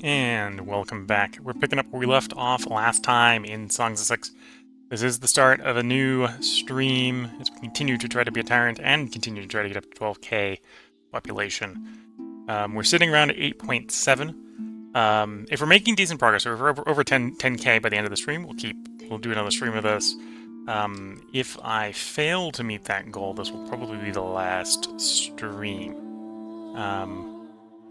And welcome back. We're picking up where we left off last time in Songs of Six. This is the start of a new stream as we continue to try to be a tyrant and continue to try to get up to 12k population. We're sitting around at 8.7. If we're making decent progress, or if we're over 10k by the end of the stream, we'll do another stream of this. If I fail to meet that goal, this will probably be the last stream.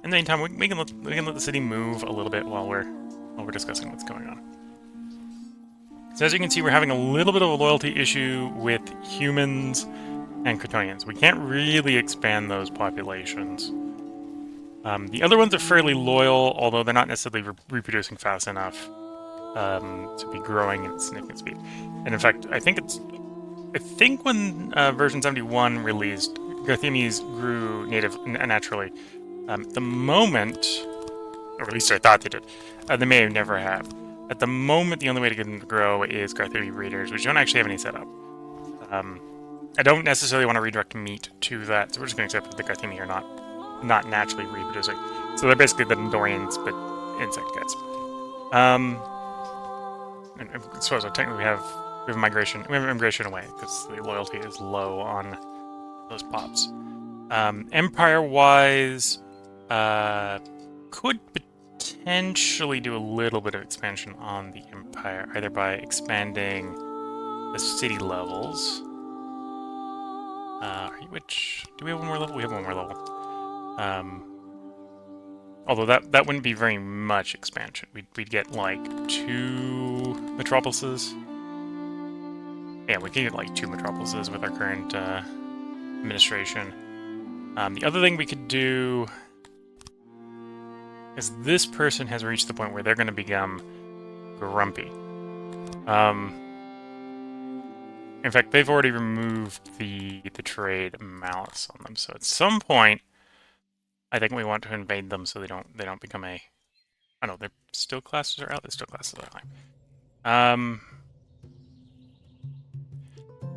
In the meantime, we can let the city move a little bit while we're discussing what's going on. So as you can see, we're having a little bit of a loyalty issue with humans and Kryptonians. We can't really expand those populations. The other ones are fairly loyal, although they're not necessarily reproducing fast enough to be growing at significant speed. And in fact, I think when version 71 released, Garthemes grew naturally. At the moment, or at least I thought they did, they may have never have. At the moment, the only way to get them to grow is Garthemes breeders, which don't actually have any setup. I don't necessarily want to redirect meat to that, so we're just going to accept that the Garthemes are not naturally reproducing. So they're basically the Endorians, but insect guys. And I suppose technically we have migration away because the loyalty is low on those pops. Empire-wise, could potentially do a little bit of expansion on the Empire, either by expanding the city levels. Which, do we have one more level? We have one more level. Although that wouldn't be very much expansion. We'd get like 2 metropolises. Yeah, we could get like 2 metropolises with our current administration. The other thing we could do is this person has reached the point where they're going to become grumpy. In fact, they've already removed the trade malice on them. So at some point, I think we want to invade them so they don't become a. I don't know, their still classes are out. The still classes are high.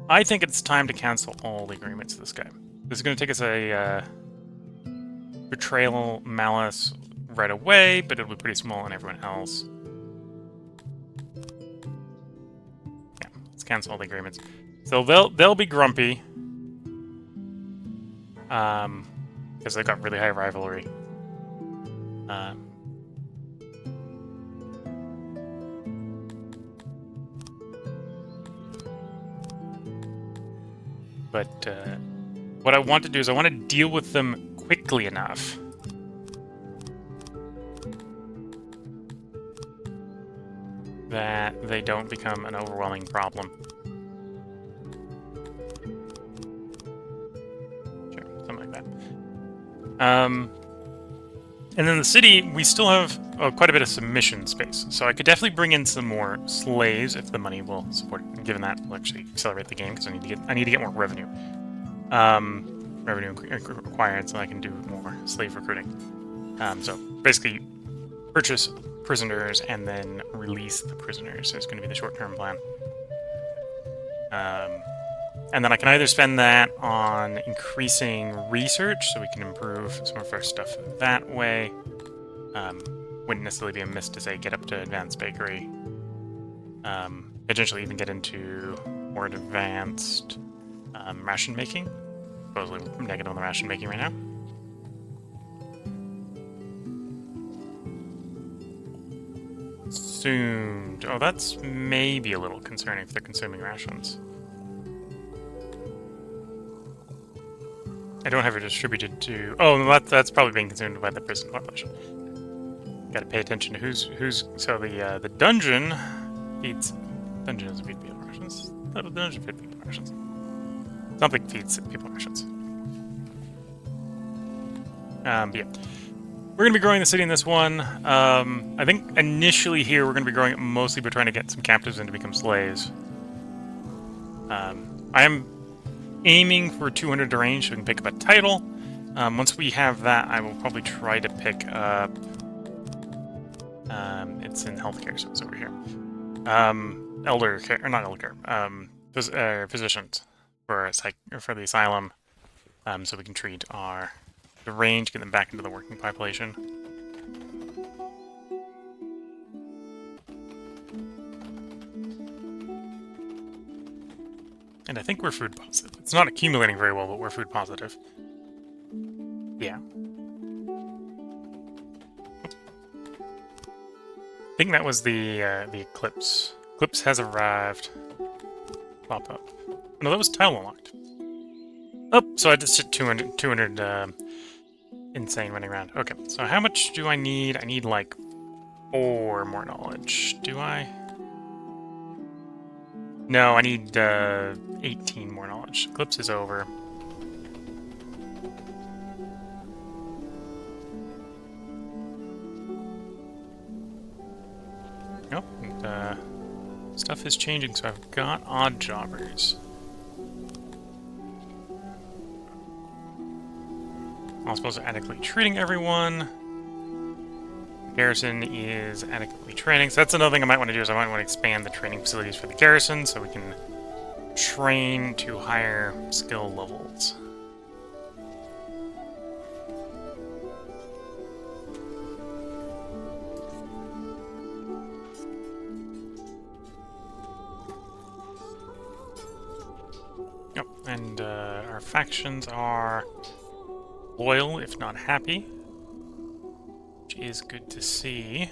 I think it's time to cancel all the agreements with this guy. This is going to take us a betrayal malice right away, but it'll be pretty small on everyone else. Yeah, let's cancel all the agreements. So they'll be grumpy, because they've got really high rivalry. But what I want to do is I want to deal with them quickly enough that they don't become an overwhelming problem. Sure, something like that. And then the city, we still have quite a bit of submission space, so I could definitely bring in some more slaves if the money will support it. Given that, we'll actually accelerate the game because I need to get more revenue. Revenue acquired, so I can do more slave recruiting. So basically, purchase prisoners and then release the prisoners. So it's going to be the short-term plan. And then I can either spend that on increasing research, so we can improve some of our stuff that way. Wouldn't necessarily be a miss to say get up to advanced bakery. Potentially even get into more advanced ration making. Supposedly negative on the ration making right now. Consumed. Oh, that's maybe a little concerning if they're consuming rations. I don't have it distributed to. Oh, that's probably being consumed by the prison population. Got to pay attention to who's. So the dungeon feeds. Dungeon doesn't feed people rations. The dungeon feeds people rations. Something feeds people rations. But yeah, we're gonna be growing the city in this one. I think initially here we're gonna be growing it mostly by trying to get some captives in to become slaves. I am aiming for 200 to range so we can pick up a title. Once we have that, I will probably try to pick up. It's in healthcare, so it's over here. Elder care, or not elder care. Physicians for the asylum, so we can treat the range, get them back into the working population. And I think we're food positive. It's not accumulating very well, but we're food positive. Yeah. I think that was the Eclipse. Eclipse has arrived. Pop up. No, that was tile unlocked. Oh, so I just hit 200 insane running around. Okay, so how much do I need? I need like 4 more knowledge. Do I? No, I need 18 more knowledge. Eclipse is over. Nope, and, stuff is changing, so I've got odd jobbers. I'm supposed to adequately treating everyone. Garrison is adequately training, so that's another thing I might want to do is I might want to expand the training facilities for the garrison so we can train to higher skill levels. Yep, and our factions are loyal, if not happy, which is good to see.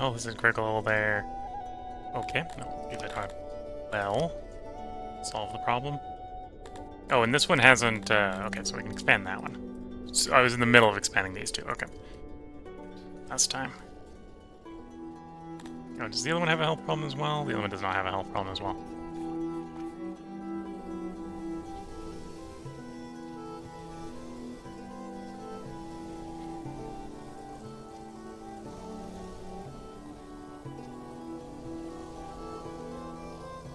Oh, this is critical level there. Okay, no, do that hard. Well, solve the problem. Oh, and this one hasn't, okay, so we can expand that one. So I was in the middle of expanding these two, okay. Last time. Oh, does the other one have a health problem as well? The other one does not have a health problem as well.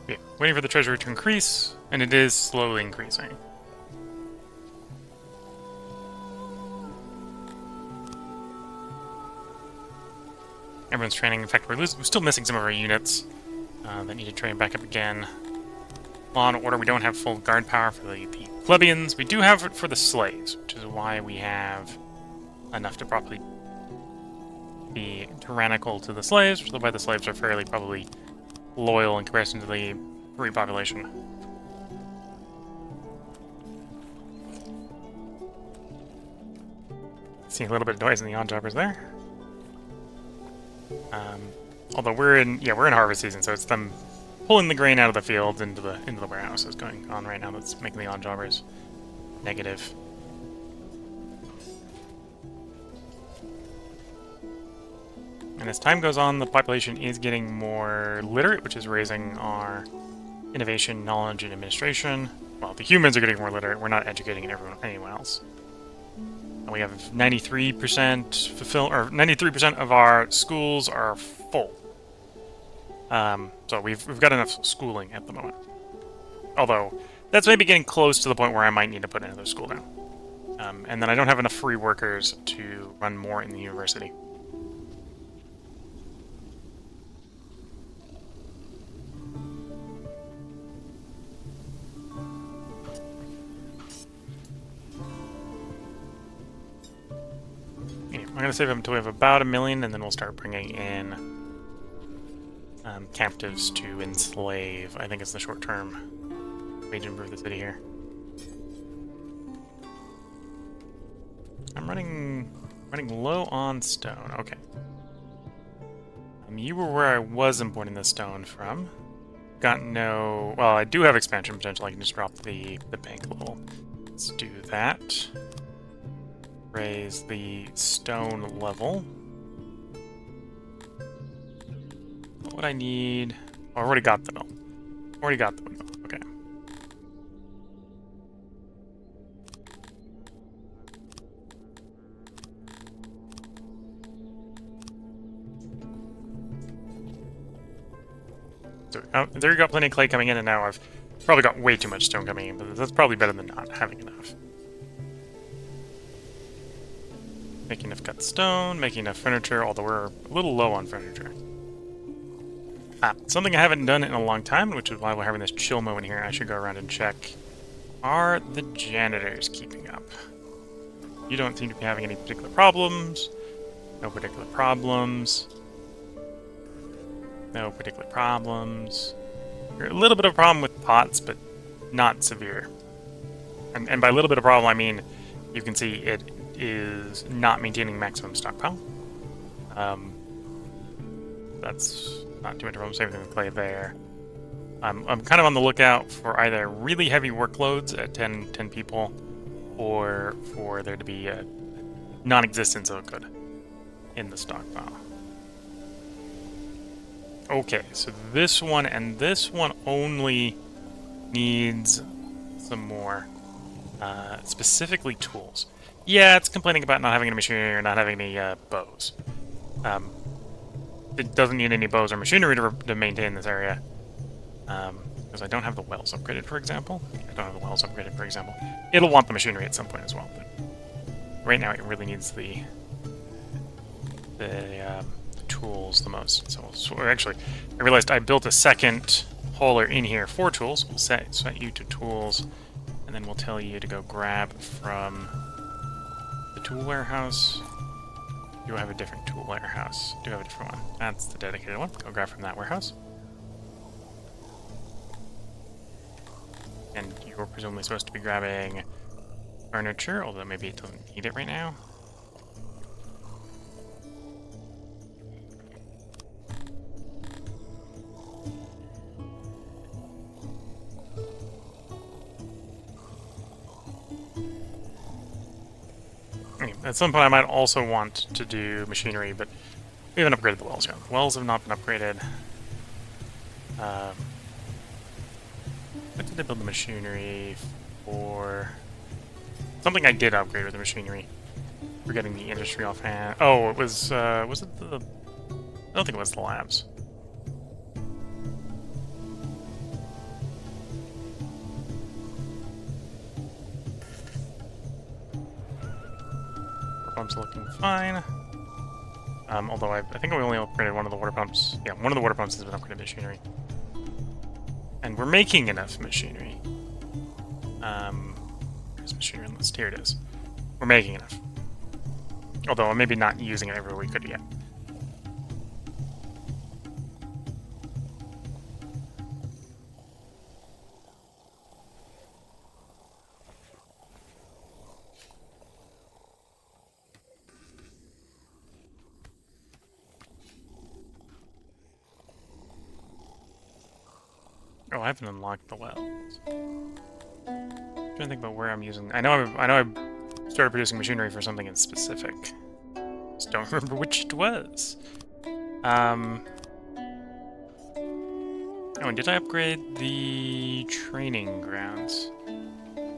Yeah, waiting for the treasury to increase, and it is slowly increasing. Everyone's training. In fact, we're still missing some of our units that need to train back up again. Law and order, we don't have full guard power for the plebeians. We do have it for the slaves, which is why we have enough to properly be tyrannical to the slaves, which is why the slaves are fairly probably loyal in comparison to the free population. See a little bit of noise in the on-jobbers there. Although we're in harvest season, so it's them pulling the grain out of the fields into the warehouses going on right now. That's making the on-jobbers negative. And as time goes on, the population is getting more literate, which is raising our innovation, knowledge, and administration. Well, the humans are getting more literate. We're not educating anyone else. And we have 93% 93% of our schools are full. So we've got enough schooling at the moment. Although that's maybe getting close to the point where I might need to put another school down. And then I don't have enough free workers to run more in the university. I'm going to save them until we have about 1 million, and then we'll start bringing in captives to enslave. I think it's the short-term way to improve the city here. I'm running low on stone. Okay. You were where I was importing the stone from. Got no... Well, I do have expansion potential. I can just drop the bank level. Let's do that. Raise the stone level. What would I need? Oh, I already got the mill. Already got the mill. Okay. So, there you got plenty of clay coming in, and now I've probably got way too much stone coming in, but that's probably better than not having enough. Making enough cut stone, making enough furniture, although we're a little low on furniture. Something I haven't done in a long time, which is why we're having this chill moment here. I should go around and check Are the janitors keeping up? You don't seem to be having any particular problems. No particular problems. No particular problems. You're a little bit of a problem with pots, but not severe. And by a little bit of problem, I mean you can see it is not maintaining maximum stockpile. That's not too much problem. Same thing with play there. I'm kind of on the lookout for either really heavy workloads at 10 people, or for there to be a non-existence of a good in the stockpile. Okay, so this one and this one only needs some more, specifically tools. Yeah, it's complaining about not having any machinery or not having any bows. It doesn't need any bows or machinery to maintain this area. Because I don't have the wells upgraded, for example. It'll want the machinery at some point as well, but right now it really needs the tools the most. So actually, I realized I built a second hauler in here for tools. We'll set you to tools, and then we'll tell you to go grab from the tool warehouse. Do I have a different tool warehouse? Do I have a different one? That's the dedicated one. Go grab from that warehouse. And you're presumably supposed to be grabbing furniture, although maybe it doesn't need it right now. At some point I might also want to do machinery, but we haven't upgraded the wells yet. The wells have not been upgraded. What did I build the machinery for? Something I did upgrade with the machinery. We're getting the industry offhand. Oh, it was it the... I don't think it was the labs. Pumps looking fine. Although I think we only upgraded one of the water pumps. Yeah, one of the water pumps has been upgraded machinery. And we're making enough machinery. Where's machinery list? Here it is. We're making enough. Although I'm maybe not using it everywhere we could yet. Oh, I haven't unlocked the wells. I'm trying to think about where I'm using. I know I started producing machinery for something in specific. Just don't remember which it was. Oh, and did I upgrade the training grounds?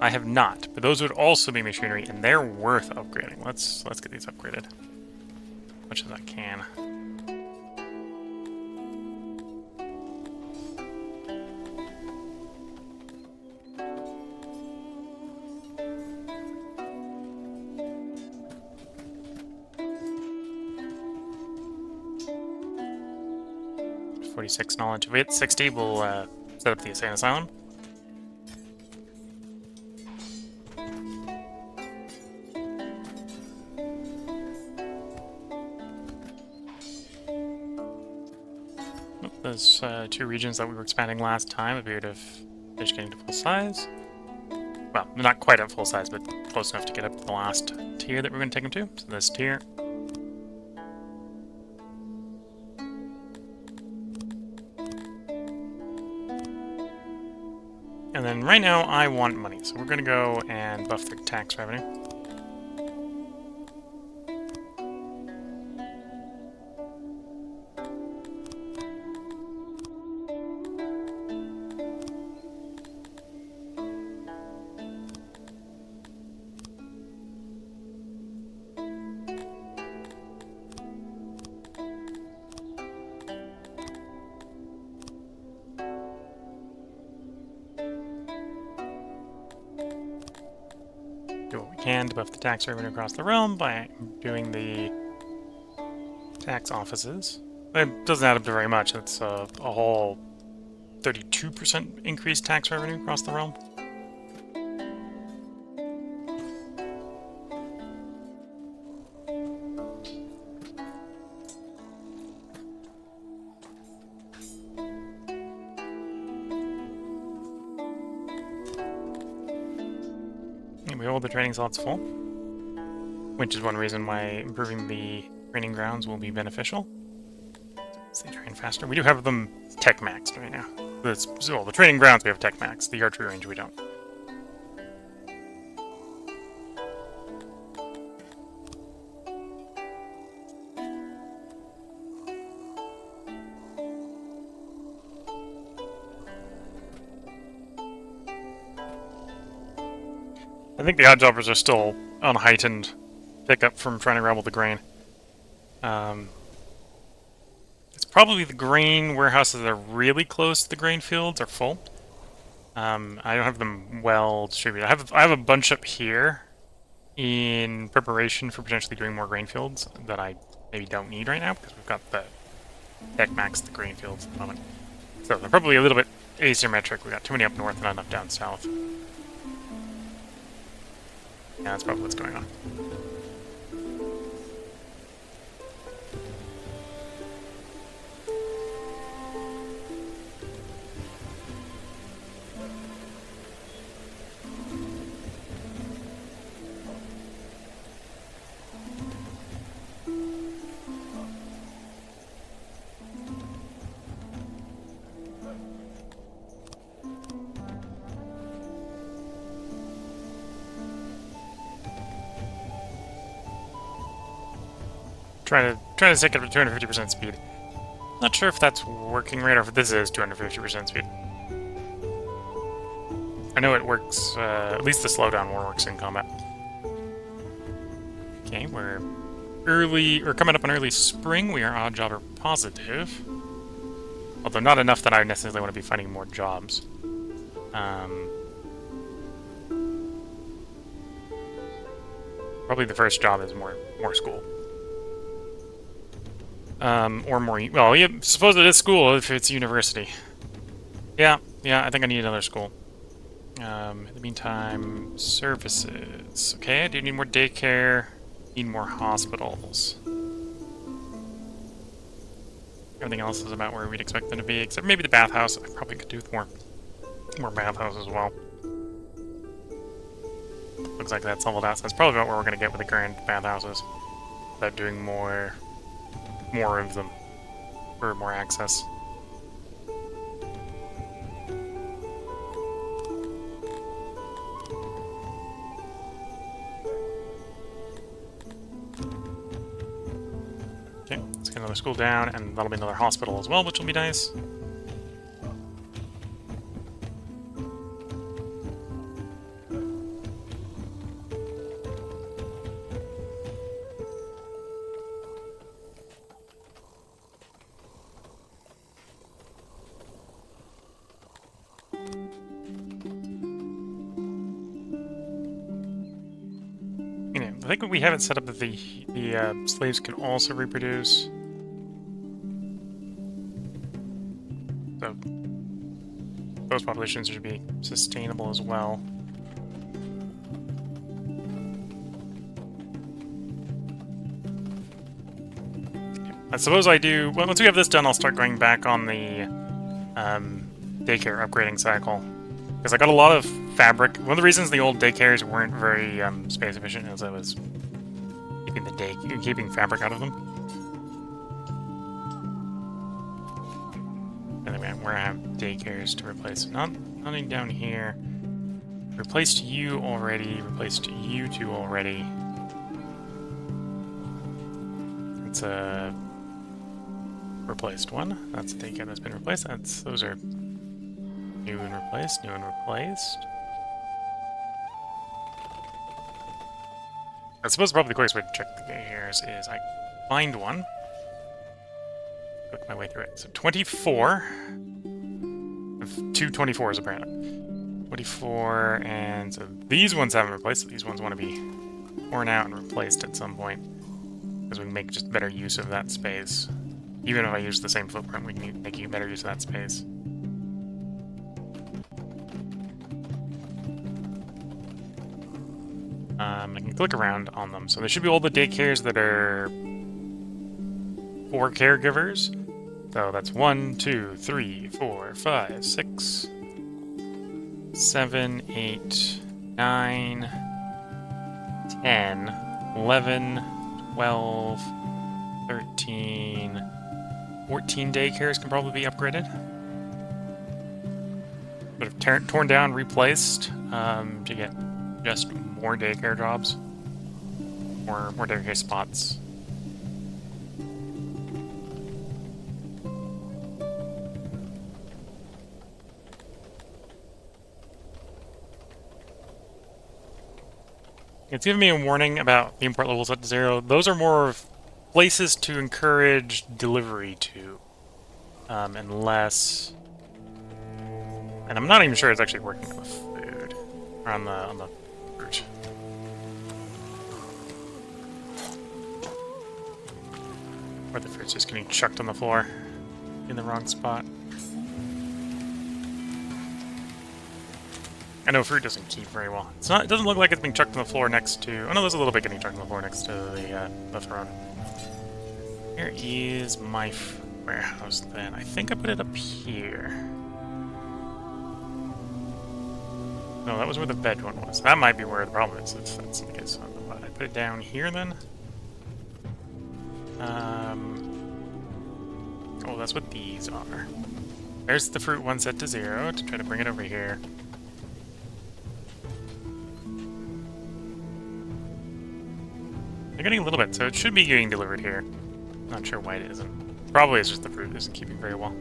I have not, but those would also be machinery, and they're worth upgrading. Let's get these upgraded. As much as I can. .46 knowledge. If we hit 60, we'll set up the insane asylum. Those two regions that we were expanding last time appear to have finished getting to full size. Well, not quite at full size, but close enough to get up to the last tier that we're going to take them to. So this tier. And then right now, I want money, so we're going to go and buff the tax revenue. Do what we can to buff the tax revenue across the realm by doing the tax offices. It doesn't add up to very much. It's a whole 32% increased tax revenue across the realm. Rebel, the training slot's full, which is one reason why improving the training grounds will be beneficial. So they train faster. We do have them tech maxed right now. So the training grounds we have tech maxed. The archery range we don't. I think the odd jobbers are still on heightened pickup from trying to rebel the grain. It's probably the grain warehouses that are really close to the grain fields are full. I don't have them well distributed. I have a bunch up here in preparation for potentially doing more grain fields that I maybe don't need right now because we've got the tech max the grain fields at the moment. So they're probably a little bit asymmetric. We got too many up north and not enough down south. Yeah, that's probably what's going on. Trying to stick it to 250% speed. Not sure if that's working right or if this is 250% speed. I know it works, at least the slowdown works in combat. Okay, we're coming up on early spring. We are odd jobber positive. Although not enough that I necessarily want to be finding more jobs. Probably the first job is more school. Or more, well, yeah, suppose it is school if it's university. Yeah, I think I need another school. In the meantime, services. Okay, I do need more daycare, need more hospitals. Everything else is about where we'd expect them to be, except maybe the bathhouse. I probably could do with more bathhouse as well. Looks like that's leveled out, so that's probably about where we're going to get with the current bathhouses. Without doing more of them for more access. Okay, let's get another school down, and that'll be another hospital as well, which will be nice. I think we have it set up that the slaves can also reproduce. So those populations should be sustainable as well. I suppose I do. Well, once we have this done, I'll start going back on the daycare upgrading cycle. Because I got a lot of fabric. One of the reasons the old daycares weren't very space efficient is I was keeping fabric out of them. Anyway, where I have daycares to replace. Nothing down here. Replaced you already. Replaced you two already. It's a replaced one. That's a daycare that's been replaced. Those are new and replaced. New and replaced. I suppose probably the quickest way to check the daycares is I find one. Click my way through it. So 24. Two 24s apparently. 24, and so these ones haven't replaced, so these ones want to be torn out and replaced at some point. Because we can make just better use of that space. Even if I use the same footprint, we can make better use of that space. I can click around on them. So there should be all the daycares that are for caregivers. So that's 1, 2, 3, 4, 5, 6, 7, 8, 9, 10, 11, 12, 13, 14 daycares can probably be upgraded. Sort of torn down, replaced to get just more daycare jobs, more daycare spots. It's giving me a warning about the import levels at 0. Those are more places to encourage delivery to, unless... And I'm not even sure it's actually working with food, or on the fruit. Or the fruit's just getting chucked on the floor in the wrong spot. I know fruit doesn't keep very well. It's not. It doesn't look like it's being chucked on the floor next to... Oh no, there's a little bit getting chucked on the floor next to the throne. Here is my warehouse then. I think I put it up here. No, that was where the veg one was. That might be where the problem is. That's the case. I put it down here then. Oh, that's what these are. There's the fruit one set to 0 to try to bring it over here. They're getting a little bit, so it should be getting delivered here. Not sure why it isn't. Probably it's just the fruit isn't keeping very well.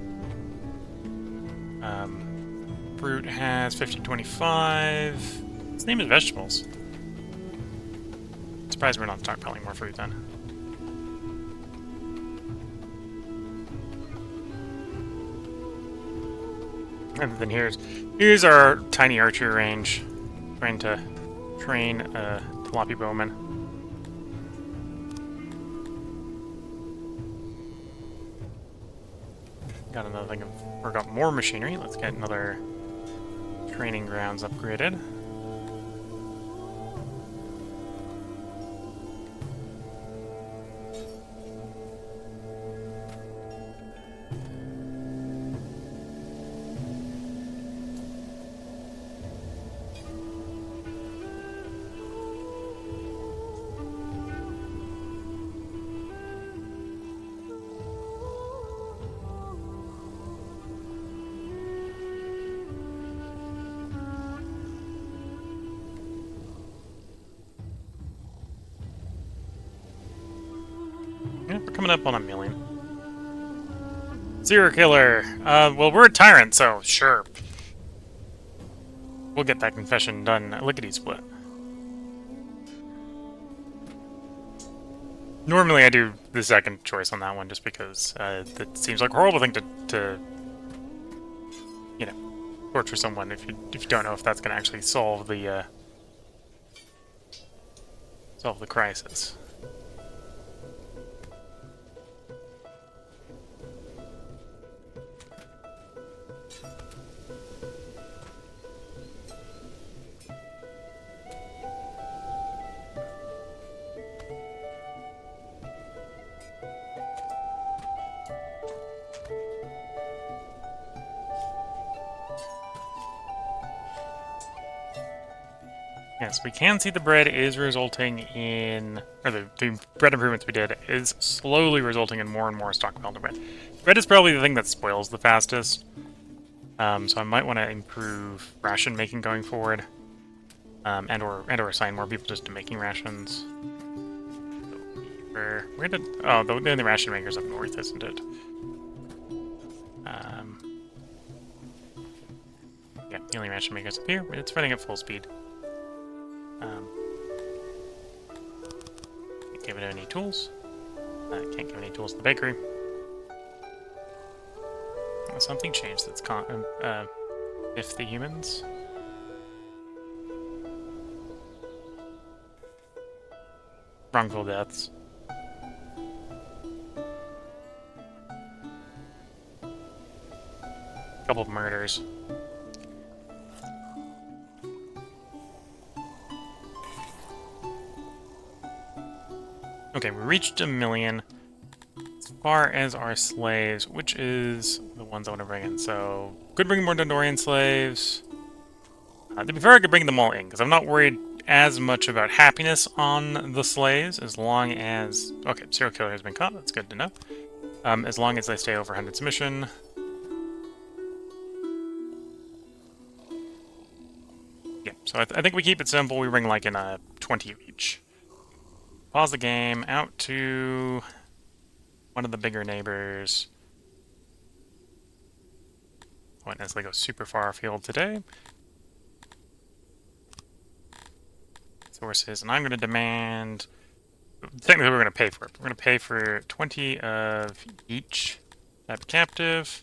Fruit has 50-25. Its name is vegetables. Surprised we're not stockpiling more fruit then. And then here's our tiny archer range, trying to train a Tilapia bowman. Got another thing or got more machinery. Let's get another training grounds upgraded. Yeah, we're coming up on 1 million. Zero killer. Well, we're a tyrant, so sure. We'll get that confession done lickety-split. Normally I do the second choice on that one just because it seems like a horrible thing to you know, torture someone if you don't know if that's going to actually solve the crisis. Yes, we can see the bread is resulting in, or the bread improvements we did is slowly resulting in more and more stockpiled bread. Bread is probably the thing that spoils the fastest, so I might want to improve ration making going forward, and or assign more people just to making rations. Where did, oh, the ration maker's up north, isn't it? Yeah, the only ration maker's up here. It's running at full speed. Can't give it any tools. Can't give any tools to the bakery. Something changed that's if the humans. Wrongful deaths. Couple of murders. Okay, we reached 1 million. As far as our slaves, which is the ones I want to bring in. So, could bring more Dondorian slaves. To be fair, I could bring them all in, because I'm not worried as much about happiness on the sleighs, as long as... Okay, serial killer has been caught, that's good to know. As long as they stay over 100 submission. Yeah, so I think we keep it simple. We ring like in a 20 each. Pause the game, out to one of the bigger neighbors. I won't necessarily go super far afield today. Sources, and I'm going to demand... Technically, we're going to pay for it. We're going to pay for 20 of each type of captive.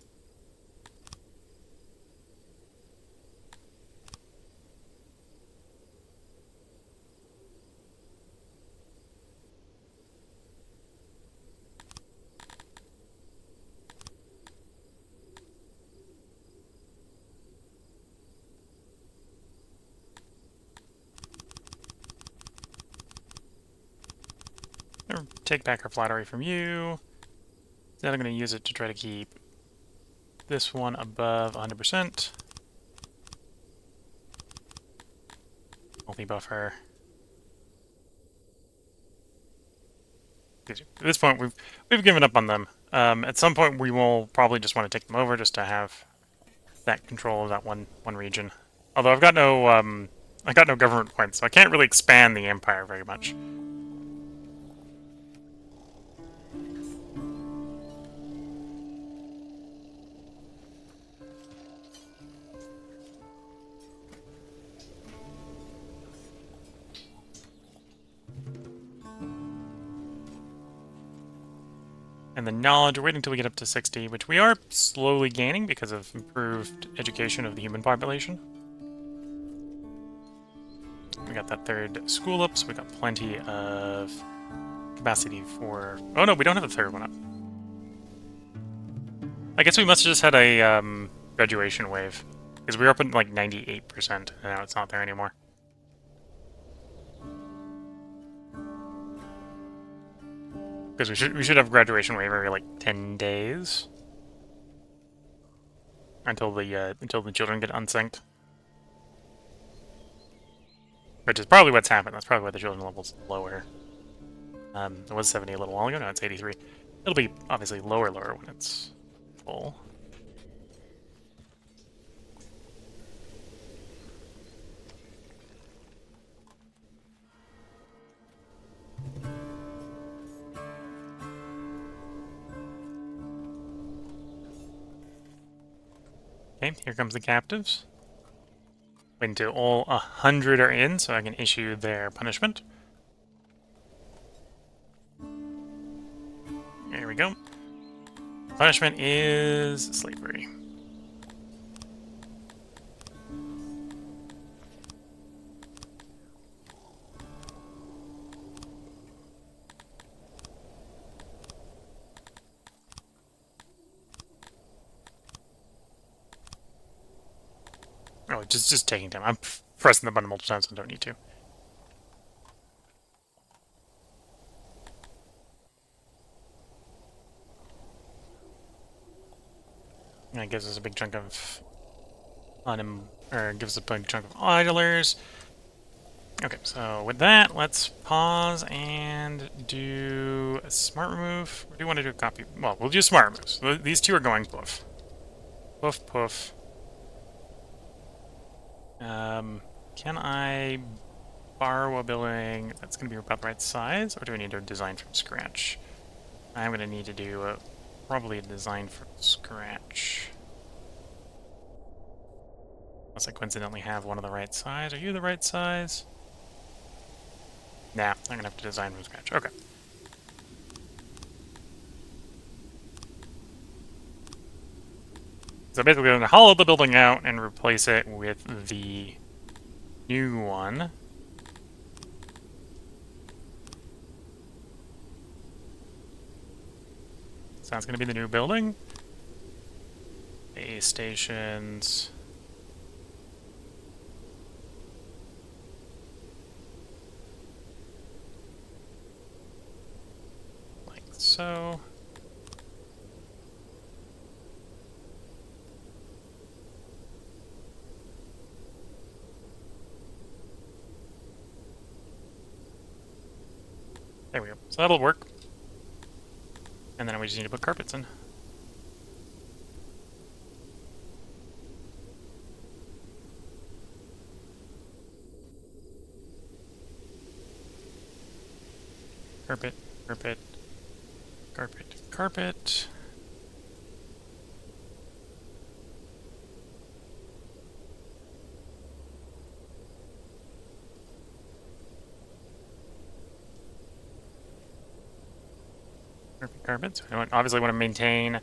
Take back our flattery from you. Then I'm going to use it to try to keep this one above 100%. Healthy buffer. At this point, we've given up on them. At some point, we will probably just want to take them over just to have that control of that one region. Although I've got no government points, so I can't really expand the empire very much. And the knowledge, we're waiting until we get up to 60, which we are slowly gaining because of improved education of the human population. We got that third school up, so we got plenty of capacity for... Oh no, we don't have the third one up. I guess we must have just had a graduation wave, because we were up at like 98%, and now it's not there anymore. Because we should have graduation wave every like 10 days until the children get unsynced, which is probably what's happened. That's probably why the children level's lower. It was 70 a little while ago. Now it's 83. It'll be obviously lower when it's full. Okay, here comes the captives. Wait until all 100 are in so I can issue their punishment. There we go. Punishment is slavery. Oh, just taking time. I'm pressing the button multiple times, so I don't need to. And it gives us a big chunk of gives us a big chunk of idlers. Okay, so with that, let's pause and do a smart remove. Or do you want to do a copy? Well, we'll do smart removes. These two are going poof. Poof, poof. Can I borrow a building that's going to be about the right size, or do I need to design from scratch? I'm going to need to do probably a design from scratch. Unless I coincidentally have one of the right size. Are you the right size? Nah, I'm going to have to design from scratch. Okay. So basically I'm going to hollow the building out and replace it with the new one. So that's going to be the new building. Base stations. Like so. There we go. So that'll work. And then we just need to put carpets in. Carpet, carpet, carpet, carpet. Carpet, carpet. So I obviously want to maintain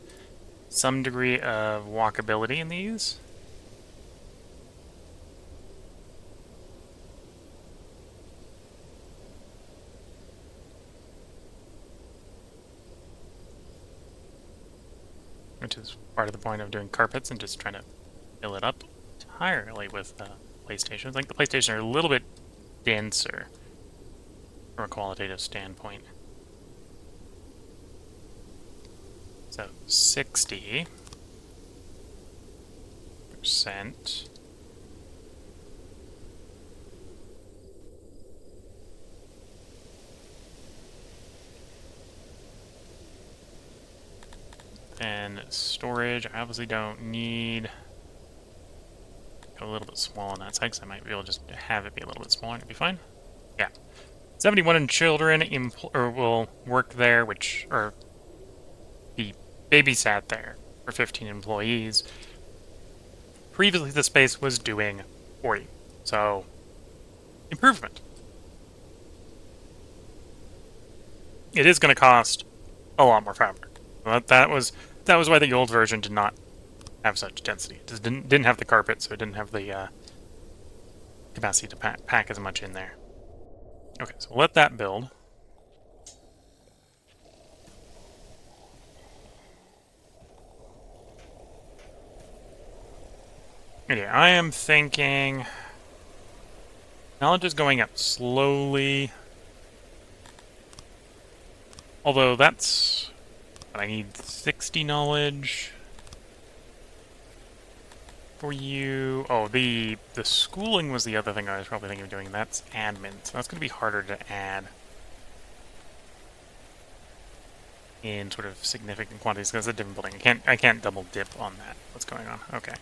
some degree of walkability in these. Which is part of the point of doing carpets and just trying to fill it up entirely with PlayStations. I think the PlayStation are a little bit denser from a qualitative standpoint. So 60%. And storage, I obviously don't need a little bit small on that side, because I might be able to just have it be a little bit smaller and it'll be fine. Yeah. 71 children will work there, or be babysat there for 15 employees. Previously, the space was doing 40. So, improvement. It is going to cost a lot more fabric. That was why the old version did not have such density. It just didn't have the carpet, so it didn't have the capacity to pack as much in there. Okay, so we'll let that build. Okay, I am thinking knowledge is going up slowly. Although that's I need 60 knowledge for you. Oh, the schooling was the other thing I was probably thinking of doing. That's admin, so that's going to be harder to add in sort of significant quantities because it's a different building. I can't double dip on that. What's going on? Okay.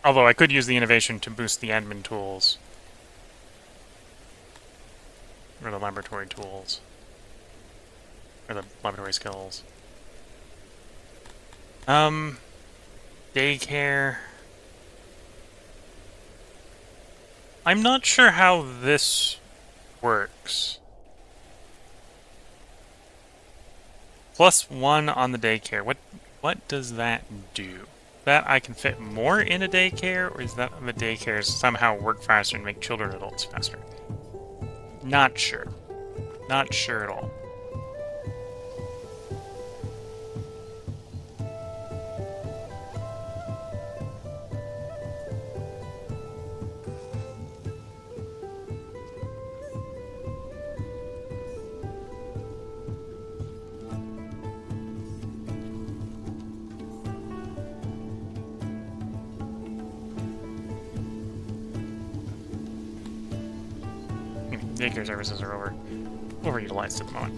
Although I could use the innovation to boost the admin tools. Or the laboratory tools. Or the laboratory skills. Daycare. I'm not sure how this works. +1 on the daycare. What does that do? That I can fit more in a daycare, or is that the daycares somehow work faster and make children adults faster? Not sure. Not sure at all. Daycare services are overutilized at the moment.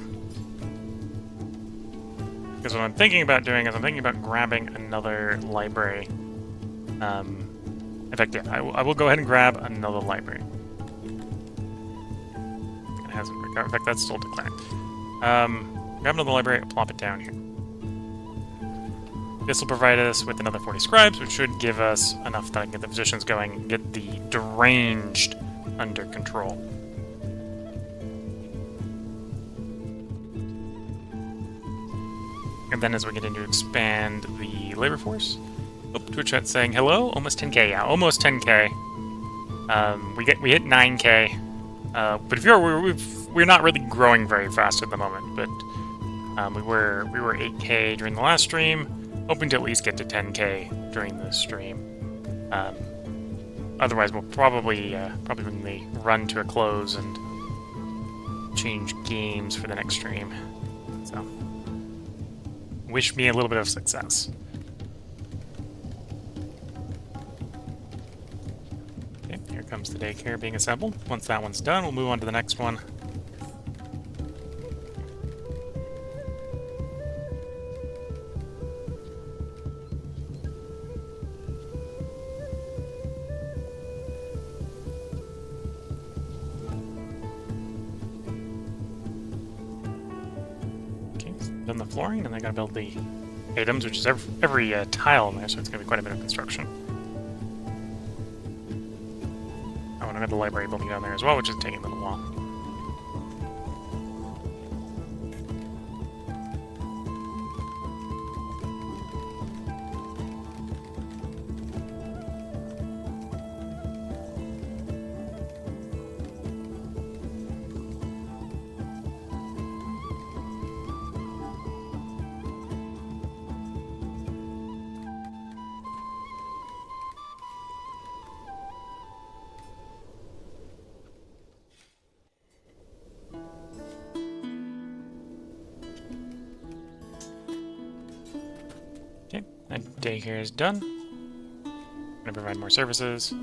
Because what I'm thinking about doing is I'm thinking about grabbing another library. In fact, yeah, I will go ahead and grab another library. It hasn't recovered. In fact, that's still declared. Grab another library, plop it down here. This will provide us with another 40 scribes, which should give us enough that I can get the physicians going and get the deranged under control. And then as we continue to expand the labor force, Twitch chat saying hello, almost 10k, yeah, almost 10k. We hit 9k, but if we're not really growing very fast at the moment. But we were 8k during the last stream, hoping to at least get to 10k during this stream. Otherwise, we'll probably run to a close and change games for the next stream. So. Wish me a little bit of success. Okay, here comes There's the daycare being assembled. Once that one's done, we'll move on to the next one. Okay, so done the flooring, and I gotta build the items, which is every tile in there, so it's gonna be quite a bit of construction. Oh, and I got the library building down there as well, which is taking a little while. Okay, that daycare is done. Gonna provide more services.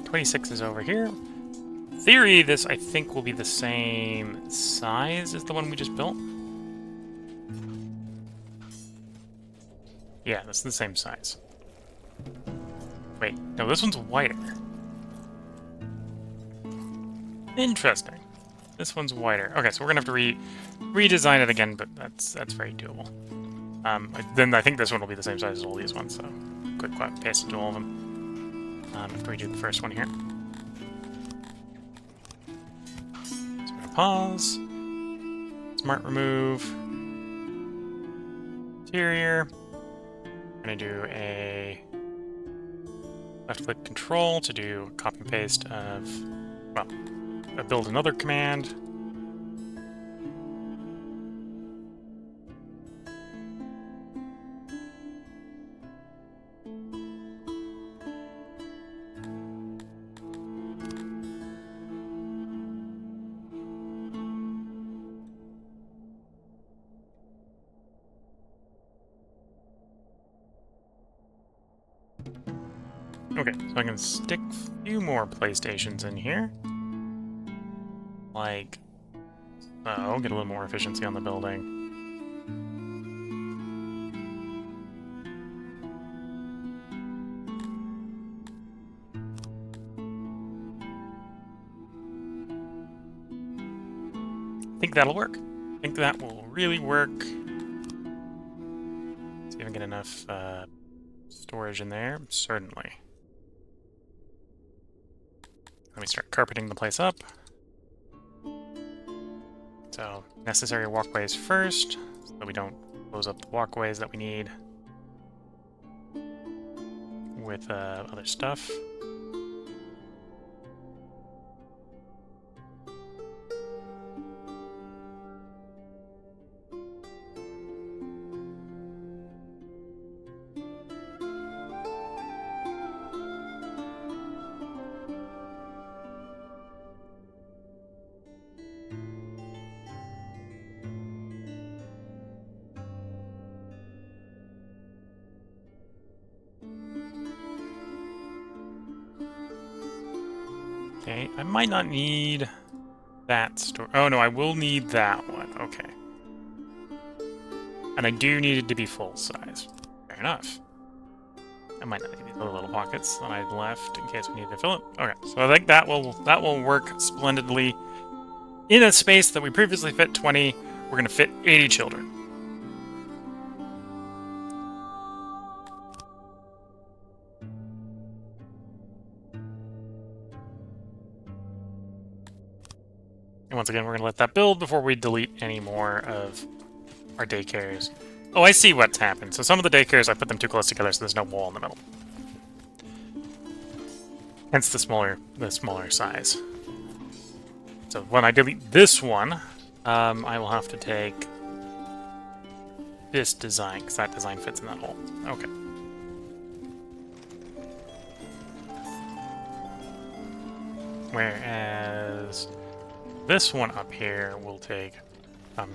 26 is over here. In theory, this I think will be the same size as the one we just built. Yeah, that's the same size. Wait, no, this one's wider. Interesting. This one's wider. Okay, so we're gonna have to redesign it again, but that's very doable. Then I think this one will be the same size as all these ones, so quick paste it to all of them. After we do the first one here. So we're gonna pause. Smart remove. Interior. We're gonna do a left-click control to do copy and paste of, well, build another command. Okay, so I can stick a few more PlayStations in here. Like, oh, get a little more efficiency on the building. I think that'll work. I think that will really work. See if I can get enough storage in there. Certainly. Let me start carpeting the place up. So, necessary walkways first, so that we don't close up the walkways that we need with other stuff. Okay, I might not need that store. Oh no, I will need that one. Okay. And I do need it to be full size. Fair enough. I might not need these little pockets that I left in case we need to fill it. Okay, so I think that will work splendidly. In a space that we previously fit 20, we're gonna fit 80 children. And once again, we're gonna let that build before we delete any more of our daycares. Oh, I see what's happened. So some of the daycares, I put them too close together so there's no wall in the middle. Hence the smaller size. So when I delete this one, I will have to take this design, because that design fits in that hole. Okay. Whereas this one up here will take,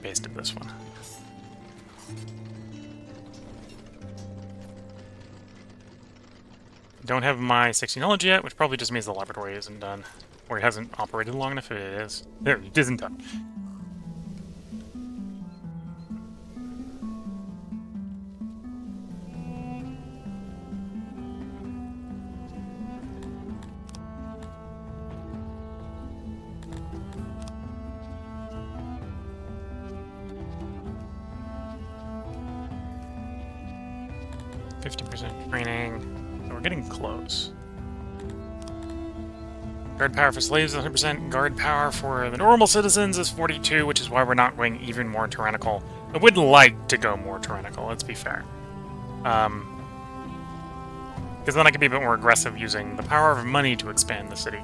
pasted this one. don't have my 60 knowledge yet, which probably just means the laboratory isn't done. Or it hasn't operated long enough if it is. There, it isn't done. Training. So we're getting close. Guard power for slaves is 100%. Guard power for the normal citizens is 42, which is why we're not going even more tyrannical. I would like to go more tyrannical, let's be fair. Because then I can be a bit more aggressive using the power of money to expand the city.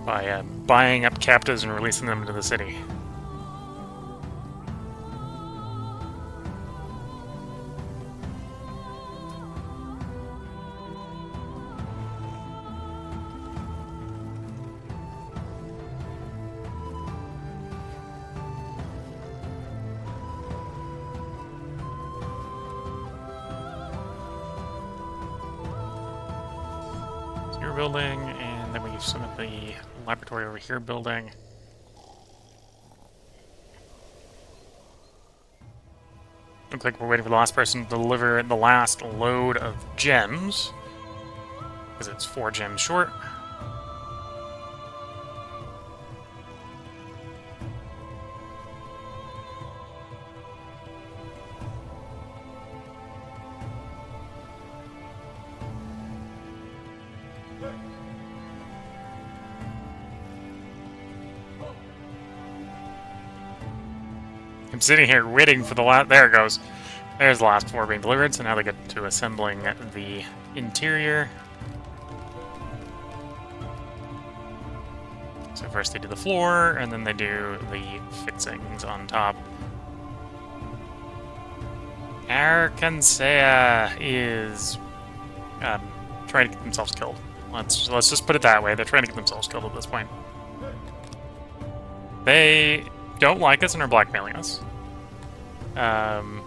By buying up captives and releasing them into the city. Building, and then we use some of the laboratory over here building. Looks like we're waiting for the last person to deliver the last load of gems, because it's 4 gems short. I'm sitting here waiting for the last... There it goes. There's the last 4 being delivered, so now they get to assembling the interior. So first they do the floor, and then they do the fixings on top. Arkansas is trying to get themselves killed. Let's just put it that way. They're trying to get themselves killed at this point. They don't like us and are blackmailing us. I'm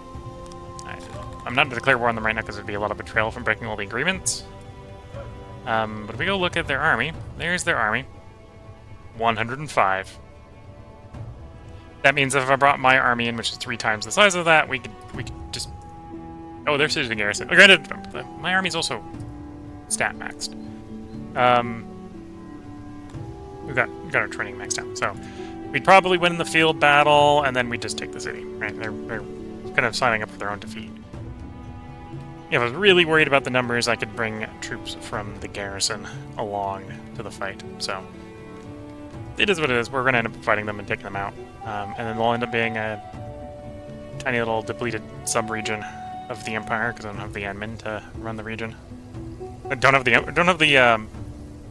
not going to declare war on them right now because it would be a lot of betrayal from breaking all the agreements. But if we go look at their army, there's their army. 105. That means if I brought my army in, which is 3 times the size of that, we could just... Oh, there's citizen garrison. Granted, my army's also stat maxed. We've got our training maxed out, so we'd probably win the field battle, and then we'd just take the city. Right? They're kind of signing up for their own defeat. If I was really worried about the numbers, I could bring troops from the garrison along to the fight. So it is what it is. We're going to end up fighting them and taking them out, and then they'll end up being a tiny little depleted sub-region of the Empire because I don't have the admin to run the region. I don't have the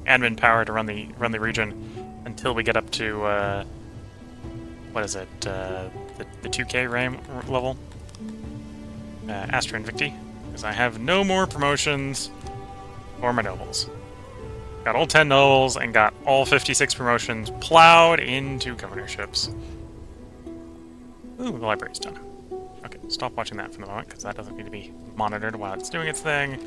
admin power to run the region until we get up to what is it? The 2K RAM level, Astra Invicti, because I have no more promotions for my nobles. Got all 10 nobles and got all 56 promotions plowed into governorships. Ooh, the library's done. Okay, stop watching that for the moment, because that doesn't need to be monitored while it's doing its thing.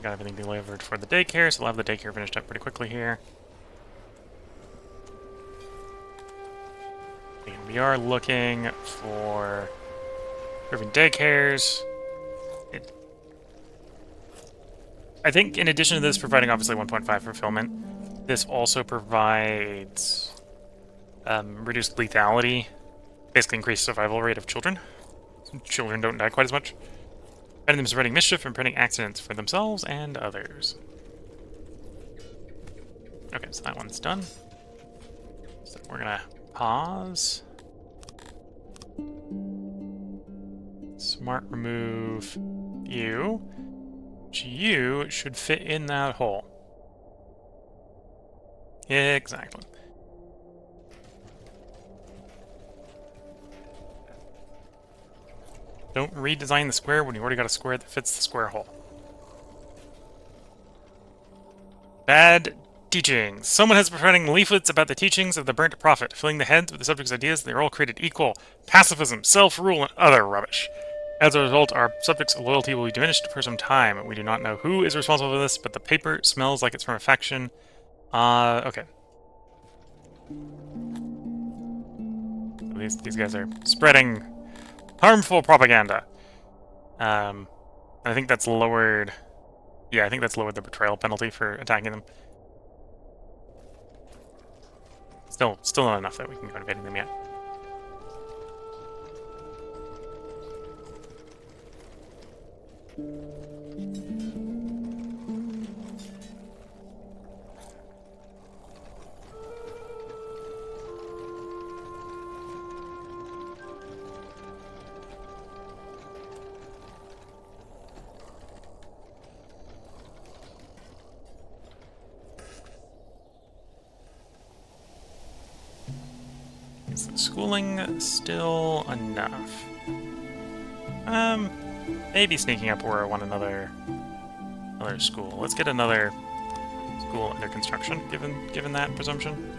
Got everything delivered for the daycare, so we'll have the daycare finished up pretty quickly here. And we are looking for improving daycares. I think in addition to this providing obviously 1.5 fulfillment, this also provides reduced lethality, basically increased survival rate of children. Children don't die quite as much. Preventing them spreading mischief and preventing accidents for themselves and others. Okay, so that one's done. So we're gonna pause. Smart remove you. You should fit in that hole. Exactly. Don't redesign the square when you already got a square that fits the square hole. Bad teachings. Someone has been providing leaflets about the teachings of the burnt prophet, filling the heads with the subject's ideas that they're all created equal, pacifism, self-rule, and other rubbish. As a result, our subjects' loyalty will be diminished for some time. We do not know who is responsible for this, but the paper smells like it's from a faction. Okay. These guys are spreading harmful propaganda. I think that's lowered... Yeah, I think that's lowered the betrayal penalty for attacking them. Still not enough that we can go invading them yet. Is the schooling still enough? Maybe sneaking up where I want another school. Let's get another school under construction, given that presumption.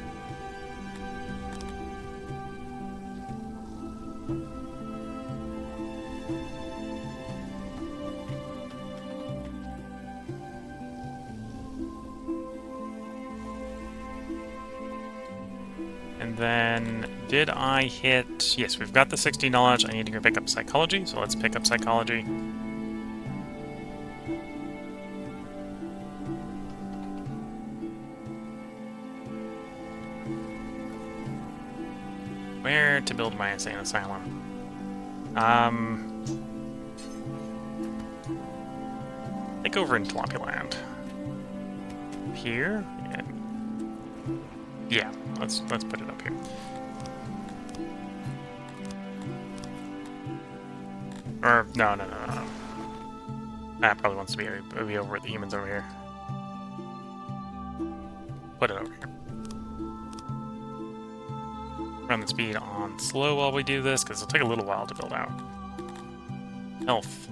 And then, did I hit... Yes, we've got the 60 knowledge. I need to go pick up psychology, so let's pick up psychology. Where to build my insane asylum? I think over in Tloppyland. Here? Yeah, let's put it up here. Or no. That probably wants to be over with the humans over here. Put it over here. Run the speed on slow while we do this, because it'll take a little while to build out. Health.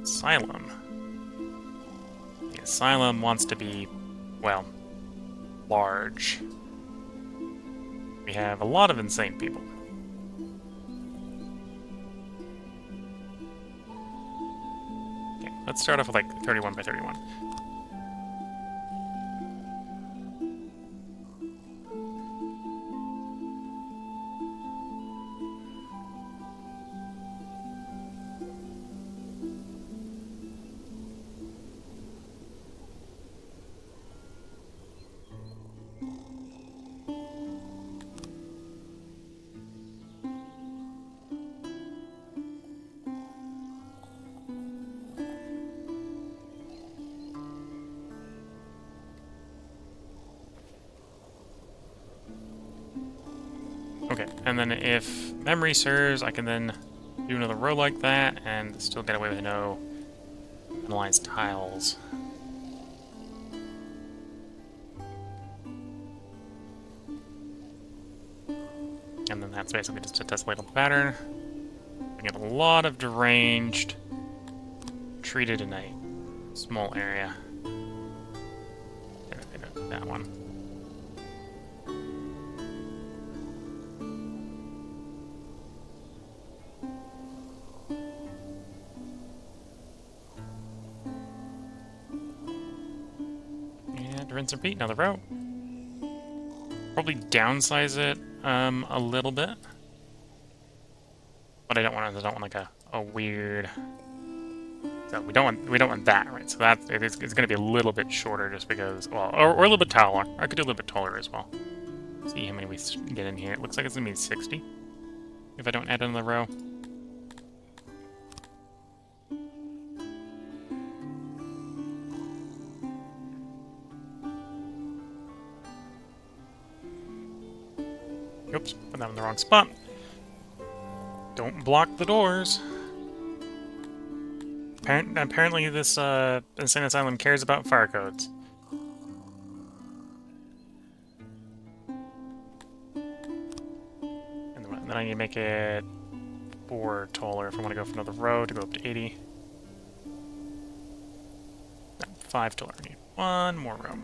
Asylum. The asylum wants to be, well, large. We have a lot of insane people. Okay, let's start off with like 31 by 31. Okay, and then if memory serves, I can then do another row like that and still get away with no penalized tiles. And then that's basically just a tessellate pattern. We get a lot of deranged treated in a small area. That one. And rinse and repeat, another row. Probably downsize it a little bit. But I don't want like a weird. So we don't want that, right? So it's going to be a little bit shorter just because, well, or a little bit taller. I could do a little bit taller as well. See how many we get in here. It looks like it's going to be 60 if I don't add another row. Oops, put that in the wrong spot. Don't block the doors. Apparently this insane asylum cares about fire codes. And then I need to make it 4 taller if I want to go for another row to go up to 80. No, 5 taller. I need one more room.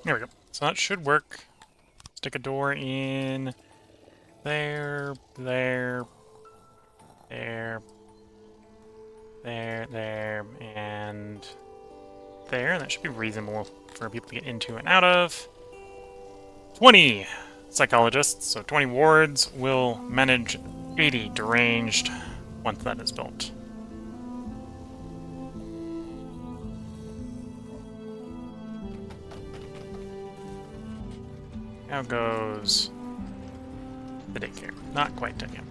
There we go. So that should work. Stick a door in there, there, there, there, and there. That should be reasonable for people to get into and out of. 20 psychologists, so 20 wards will manage 80 deranged once that is built. Now goes the daycare. Not quite done yet.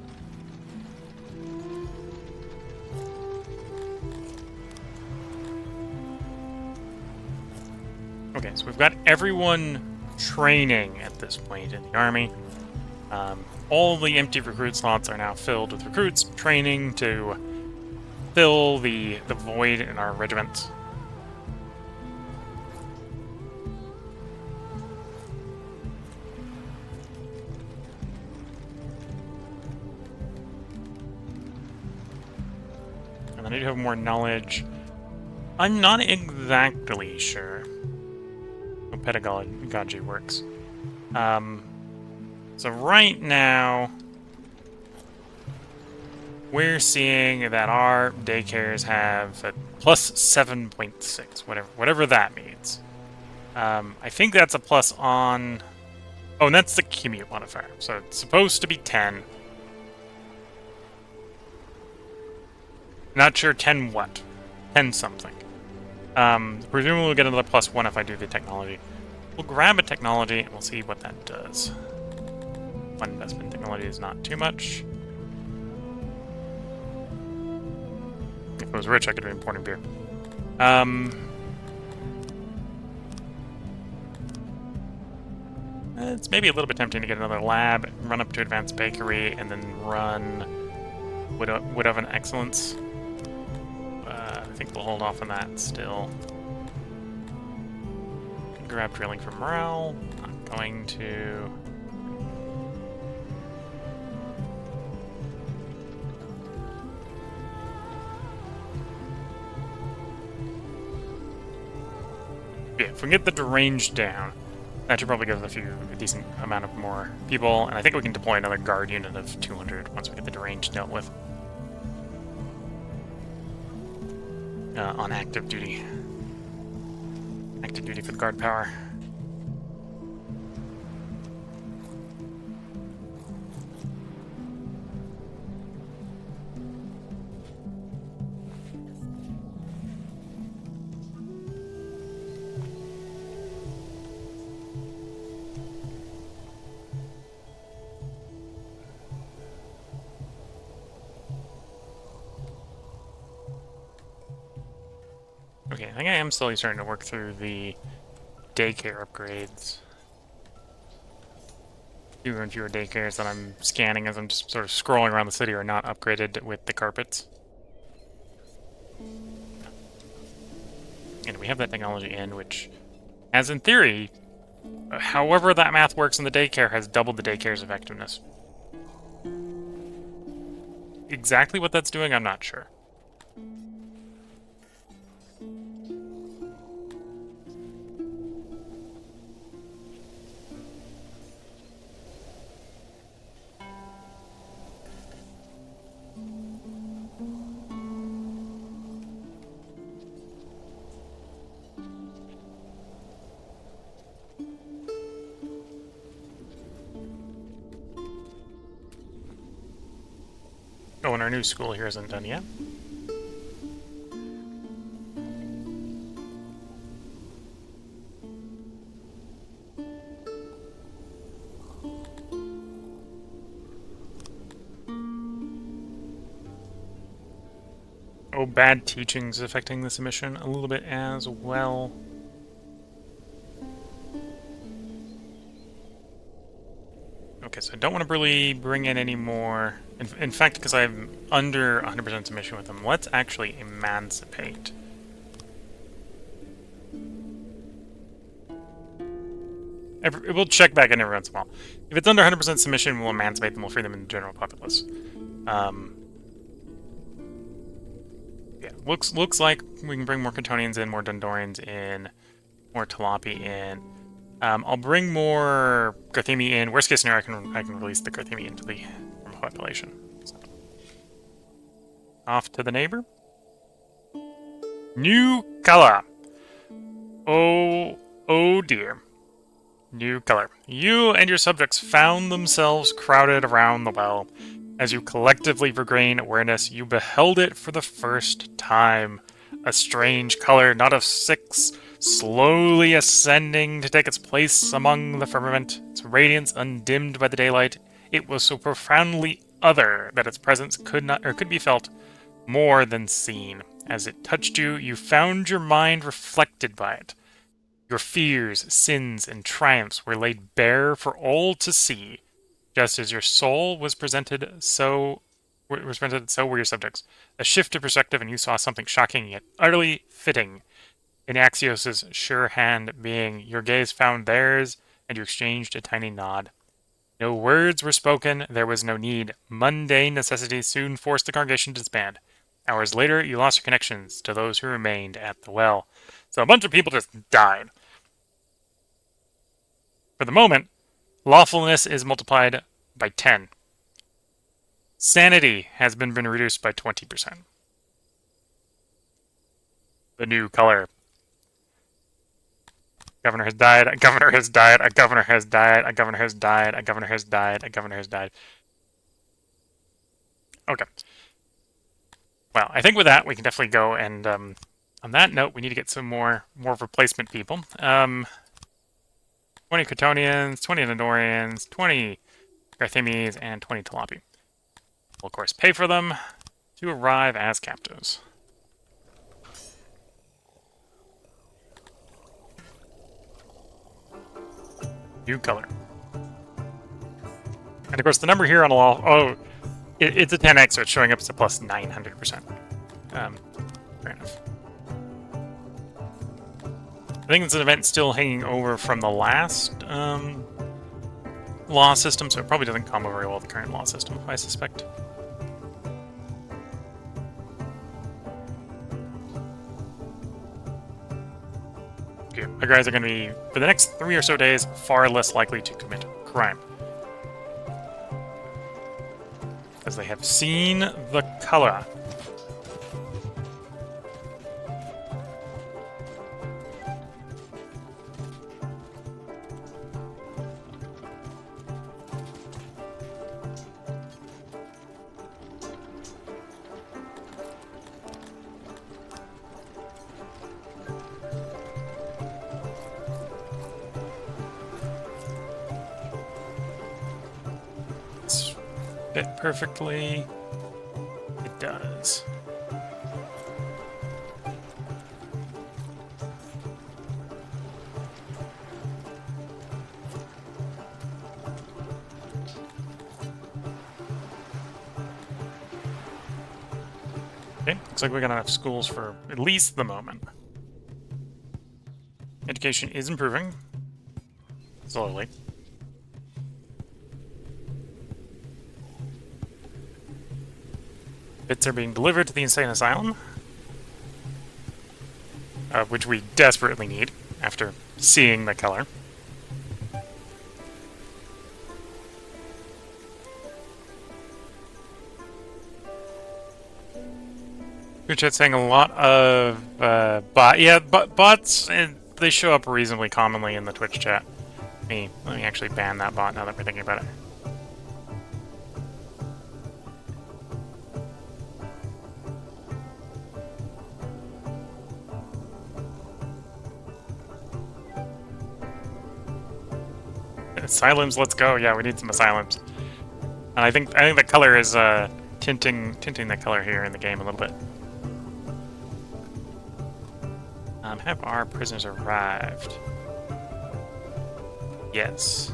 Okay, so we've got everyone training at this point in the army. All the empty recruit slots are now filled with recruits training to fill the void in our regiment. And then I do have more knowledge. I'm not exactly sure how pedagogy works. So right now, we're seeing that our daycares have a plus 7.6, whatever that means. I think that's a plus on... Oh, and that's the commute modifier. So it's supposed to be 10. Not sure 10 what. 10 something. Presumably we'll get another plus 1 if I do the technology. We'll grab a technology and we'll see what that does. One investment technology is not too much. If I was rich, I could be importing beer. It's maybe a little bit tempting to get another lab, run up to Advanced Bakery, and then run Wood Oven Excellence. I think we'll hold off on that still. Can grab Drilling for Morale. Not going to... Yeah, if we can get the deranged down, that should probably give us a decent amount of more people, and I think we can deploy another guard unit of 200 once we get the deranged dealt with. On active duty. Active duty for the guard power. Okay, I think I am slowly starting to work through the daycare upgrades. Fewer and fewer daycares that I'm scanning as I'm just sort of scrolling around the city are not upgraded with the carpets. And we have that technology in, which, as in theory, however that math works in the daycare, has doubled the daycare's effectiveness. Exactly what that's doing, I'm not sure. Oh, and our new school here isn't done yet. bad teaching's affecting the submission a little bit as well. Okay, so I don't want to really bring in any more. In fact, because I'm under 100% submission with them, let's actually emancipate. We'll check back in every once in a while. If it's under 100% submission, we'll emancipate them. We'll free them in the general populace. Yeah, looks like we can bring more Catonians in, more Dundorians in, more Talapi in. I'll bring more Garthemi in. Worst case scenario, I can release the Garthemi into the population. So. Off to the neighbor. New color. Oh dear. New color. You and your subjects found themselves crowded around the well. As you collectively regain awareness, you beheld it for the first time. A strange color, not of 6, slowly ascending to take its place among the firmament, its radiance undimmed by the daylight. It was so profoundly other that its presence could be felt more than seen. As it touched you, you found your mind reflected by it. Your fears, sins, and triumphs were laid bare for all to see. Just as your soul was presented, so were your subjects. A shift of perspective, and you saw something shocking yet utterly fitting. In Axios's sure hand being, your gaze found theirs, and you exchanged a tiny nod. No words were spoken, there was no need. Mundane necessity soon forced the congregation to disband. Hours later, you lost your connections to those who remained at the well. So a bunch of people just died. For the moment, lawfulness is multiplied by 10. Sanity has been reduced by 20%. The new color. Governor has died, a governor has died, a governor has died, a governor has died, a governor has died, a governor has died. Okay. Well, I think with that, we can definitely go and, on that note, we need to get some more replacement people. 20 Catonians, 20 Nandorians, 20 Garthemis, and 20 Talapi. We'll, of course, pay for them to arrive as captives. New color. And, of course, the number here on the wall... Oh, it's a 10x, so it's showing up as a plus 900%. Fair enough. I think it's an event still hanging over from the last law system, so it probably doesn't combo very well with the current law system, I suspect. Okay, our guys are going to be, for the next 3 or so days, far less likely to commit crime. Because they have seen the color. Fit perfectly. It does. Okay, looks like we got enough schools for at least the moment. Education is improving. Slowly. Bits are being delivered to the insane asylum, which we desperately need after seeing the color. Your chat's saying a lot of bots. They show up reasonably commonly in the Twitch chat. Let me actually ban that bot now that we're thinking about it. Asylums, let's go. Yeah, we need some asylums. And I think the color is tinting the color here in the game a little bit. Have our prisoners arrived? Yes.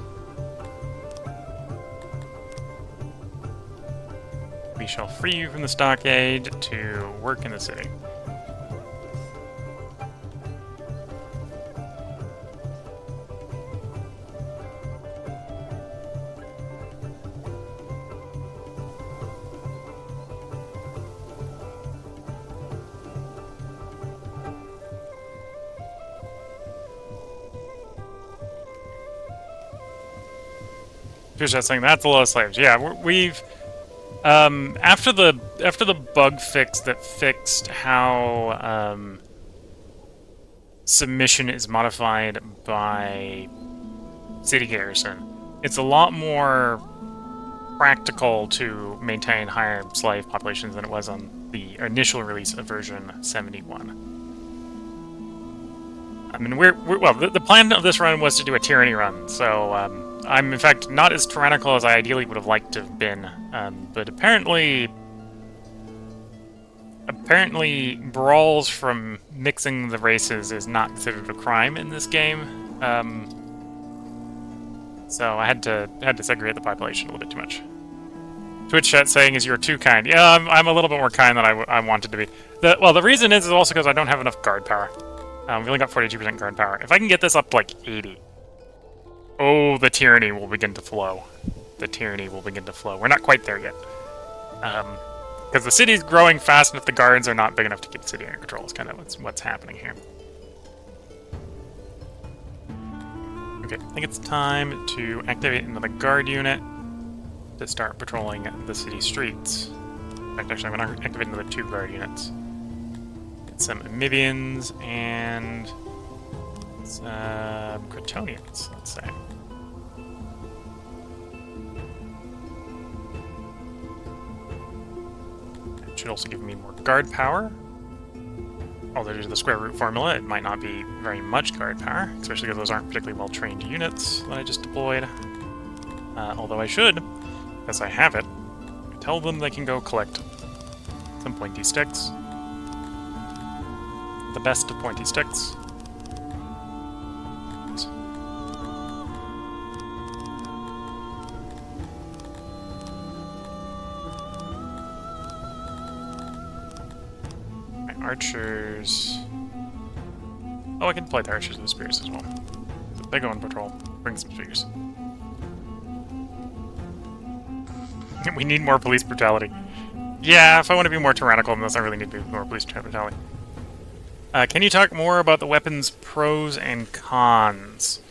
We shall free you from the stockade to work in the city. Just saying that's a lot of slaves. Yeah, we've after the bug fix that fixed how submission is modified by city garrison, it's a lot more practical to maintain higher slave populations than it was on the initial release of version 71. I mean, well, the plan of this run was to do a tyranny run, so I'm in fact not as tyrannical as I ideally would have liked to have been, but apparently brawls from mixing the races is not considered a crime in this game. So I had to segregate the population a little bit too much. Twitch chat saying is you're too kind. Yeah, I'm a little bit more kind than I wanted to be. The reason is also because I don't have enough guard power. We've only got 42% guard power. If I can get this up to like 80, oh, the tyranny will begin to flow. The tyranny will begin to flow. We're not quite there yet. Because the city's growing fast, and if the guards are not big enough to keep the city under control, is kind of what's happening here. Okay, I think it's time to activate another guard unit to start patrolling the city streets. In fact, actually, I'm going to activate another 2 guard units. Get some Amibians and some Crotonians, let's say. It should also give me more guard power. Although due to the square root formula, it might not be very much guard power, especially because those aren't particularly well-trained units that I just deployed. Although I should, because I have it, tell them they can go collect some pointy sticks. The best of pointy sticks. My archers... Oh, I can play the archers with spears as well. So they go on patrol. Bring some spears. We need more police brutality. Yeah, if I want to be more tyrannical than this, I really need to be more police brutality. Can you talk more about the weapons pros and cons?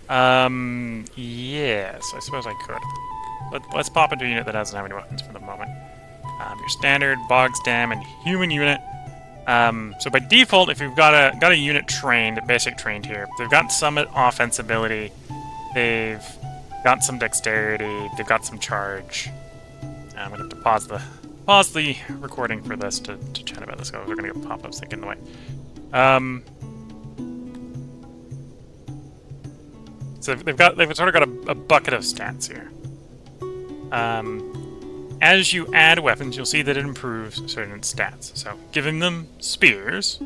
Yes, I suppose I could. Let's pop into a unit that doesn't have any weapons for the moment. Your standard, bog stem, and human unit. So by default, if you've got a unit trained, basic trained here, they've got some offense ability, they've got some dexterity, they've got some charge. I'm gonna have to pause the recording for this to chat about this, because we're gonna get pop-ups that get in the way. So they've sort of got a bucket of stats here. As you add weapons, you'll see that it improves certain stats. So giving them spears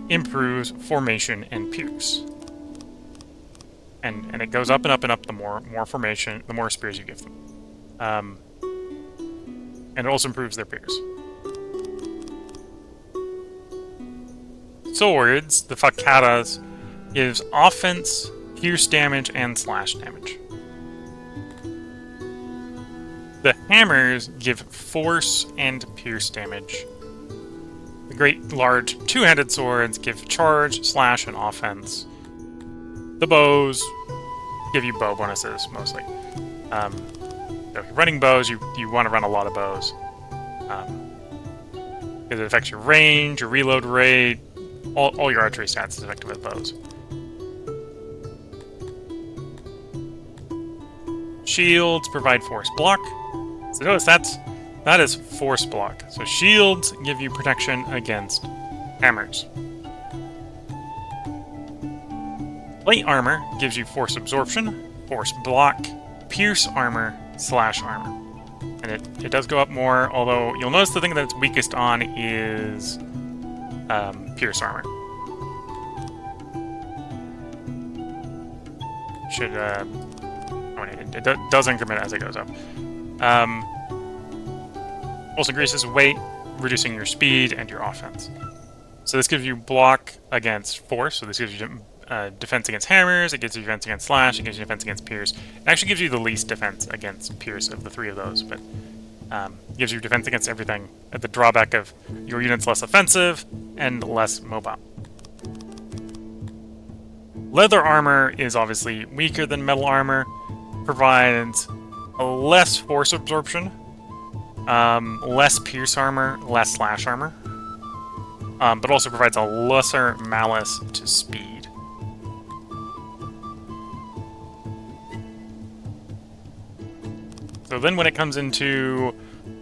improves formation and pierce. And it goes up and up and up the more formation, the more spears you give them. And it also improves their pierce. Swords, the Fakaras, gives offense, pierce damage, and slash damage. The hammers give force and pierce damage. The great large two-handed swords give charge, slash, and offense. The bows give you bow bonuses, mostly. So if you're running bows, you want to run a lot of bows. Because it affects your range, your reload rate, all your archery stats is affected with bows. Shields provide force block. So notice that is force block. So shields give you protection against hammers. Plate armor gives you force absorption, force block, pierce armor, slash armor. And it does go up more, although you'll notice the thing that it's weakest on is pierce armor. should, it does increment as it goes up. Also increases weight, reducing your speed and your offense. So this gives you block against force, so this gives you defense against hammers, it gives you defense against slash, it gives you defense against pierce. It actually gives you the least defense against pierce of the three of those, but it gives you defense against everything at the drawback of your unit's less offensive and less mobile. Leather armor is obviously weaker than metal armor, provides a less force absorption, less pierce armor, less slash armor, but also provides a lesser malice to speed. So then when it comes into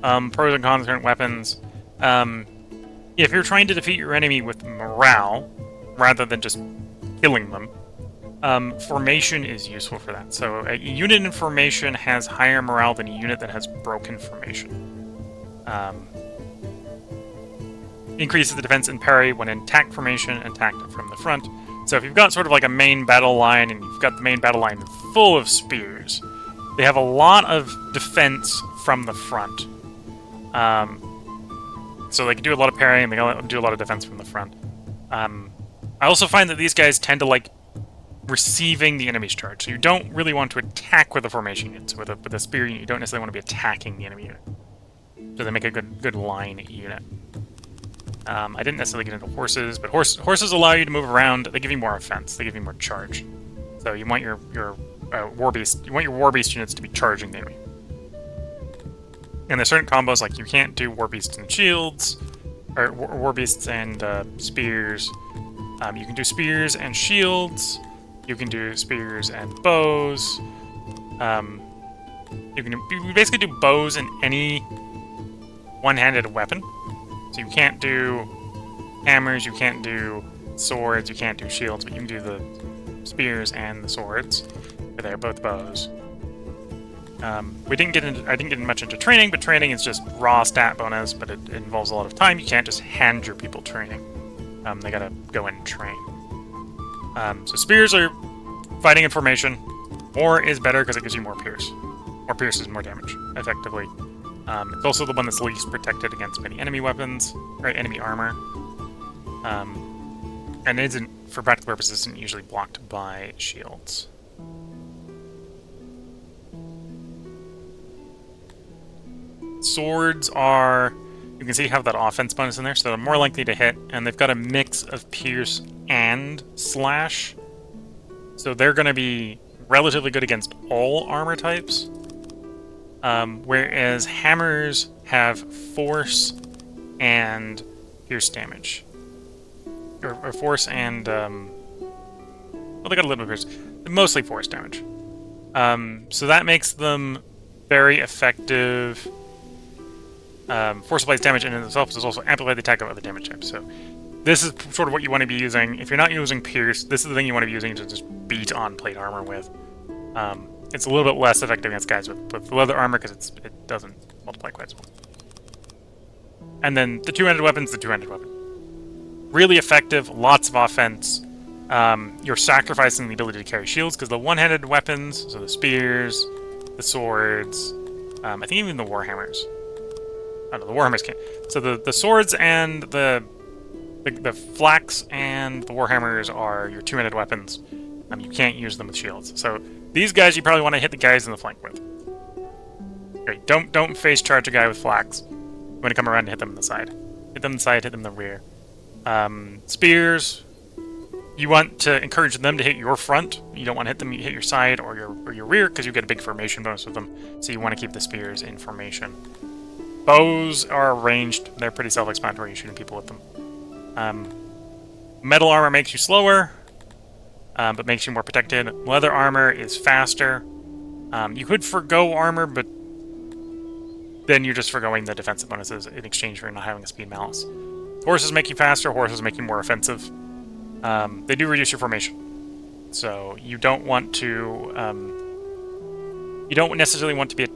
pros and cons of current weapons, if you're trying to defeat your enemy with morale, rather than just killing them, formation is useful for that. So a unit in formation has higher morale than a unit that has broken formation. Increases the defense and parry when in attack formation, attacked from the front. So if you've got sort of like a main battle line, and you've got the main battle line full of spears, they have a lot of defense from the front. So they can do a lot of parrying, and they can do a lot of defense from the front. I also find that these guys tend to like receiving the enemy's charge. So you don't really want to attack with a formation unit. So with a spear unit, you don't necessarily want to be attacking the enemy unit. So they make a good line unit. I didn't necessarily get into horses, but horses allow you to move around. They give you more offense. They give you more charge. So you want your war beast. You want your war beast units to be charging the enemy. And there's certain combos like you can't do war beasts and shields, or war beasts and spears. You can do spears and shields. You can do spears and bows. You can basically do bows in any one-handed weapon. So you can't do hammers, you can't do swords, you can't do shields, but you can do the spears and the swords. They're both bows. I didn't get much into training, but training is just raw stat bonus, but it involves a lot of time. You can't just hand your people training. They gotta go and train. So spears are fighting in formation. More is better because it gives you more pierce. More pierce is more damage, effectively. It's also the one that's least protected against many enemy weapons, or enemy armor. And it isn't, for practical purposes, isn't usually blocked by shields. Swords are, you can see, have that offense bonus in there, so they're more likely to hit, and they've got a mix of pierce and slash. So they're going to be relatively good against all armor types. Whereas hammers have force and pierce damage. Or force and, well, they got a little bit of pierce. Mostly force damage. So that makes them very effective. Force applies damage in and of itself, does also amplify the attack of other damage types. So this is sort of what you want to be using. If you're not using pierce, this is the thing you want to be using to just beat on plate armor with. It's a little bit less effective against guys with leather armor because it doesn't multiply quite as well. And then the two-handed weapon's the two-handed weapon. Really effective, lots of offense. You're sacrificing the ability to carry shields because the one-handed weapons, so the spears, the swords, I think even the warhammers. Oh no, the warhammers can't. So the swords and the flax and the warhammers are your two-handed weapons. You can't use them with shields. So these guys you probably want to hit the guys in the flank with. Okay, don't face charge a guy with flax. You want to come around and hit them in the side. Hit them in the side, hit them in the rear. Spears, you want to encourage them to hit your front. You don't want to hit them hit your side or your rear because you get a big formation bonus with them. So you want to keep the spears in formation. Bows are ranged. They're pretty self-explanatory. You're shooting people with them. Metal armor makes you slower, but makes you more protected. Leather armor is faster. You could forgo armor, but then you're just forgoing the defensive bonuses in exchange for not having a speed malice. Horses make you faster. Horses make you more offensive. They do reduce your formation, so you don't want to. You don't necessarily want to be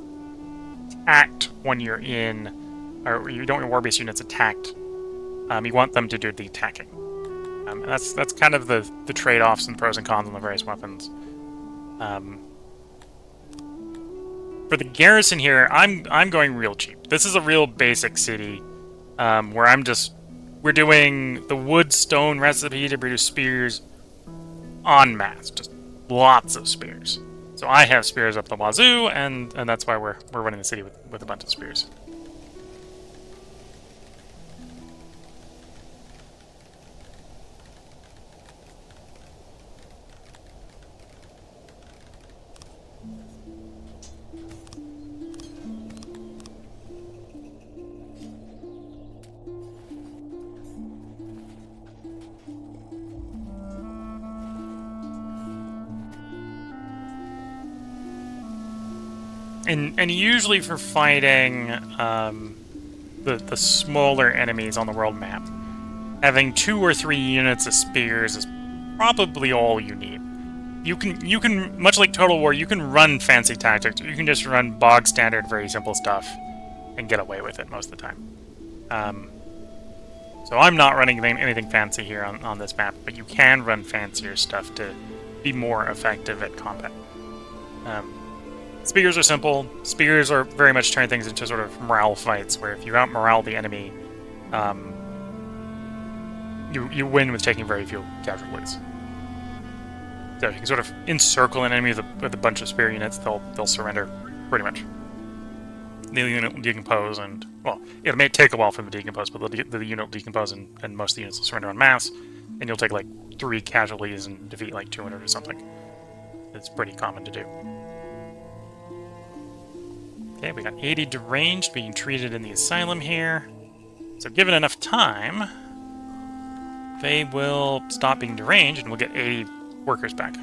attacked when you're in, or you don't want your war base units attacked. You want them to do the attacking. And that's kind of the trade-offs and pros and cons on the various weapons. For the garrison here, I'm going real cheap. This is a real basic city, where we're doing the wood stone recipe to produce spears en masse, just lots of spears. So I have spears up the wazoo, and that's why we're running the city with a bunch of spears. And usually for fighting the smaller enemies on the world map, having 2 or 3 units of spears is probably all you need. You can much like Total War, you can run fancy tactics. You can just run bog standard, very simple stuff, and get away with it most of the time. So I'm not running anything fancy here on this map, but you can run fancier stuff to be more effective at combat. Spears are simple. Spears are very much turn things into sort of morale fights, where if you out-morale the enemy, you win with taking very few casualties. So if you can sort of encircle an enemy with a bunch of spear units, they'll surrender, pretty much. The unit will decompose, and, well, it may take a while for them to decompose, but the unit will decompose, and most of the units will surrender en masse, and you'll take, like, 3 casualties and defeat, like, 200 or something. It's pretty common to do. Okay, we got 80 deranged being treated in the asylum here. So given enough time, they will stop being deranged and we'll get 80 workers back.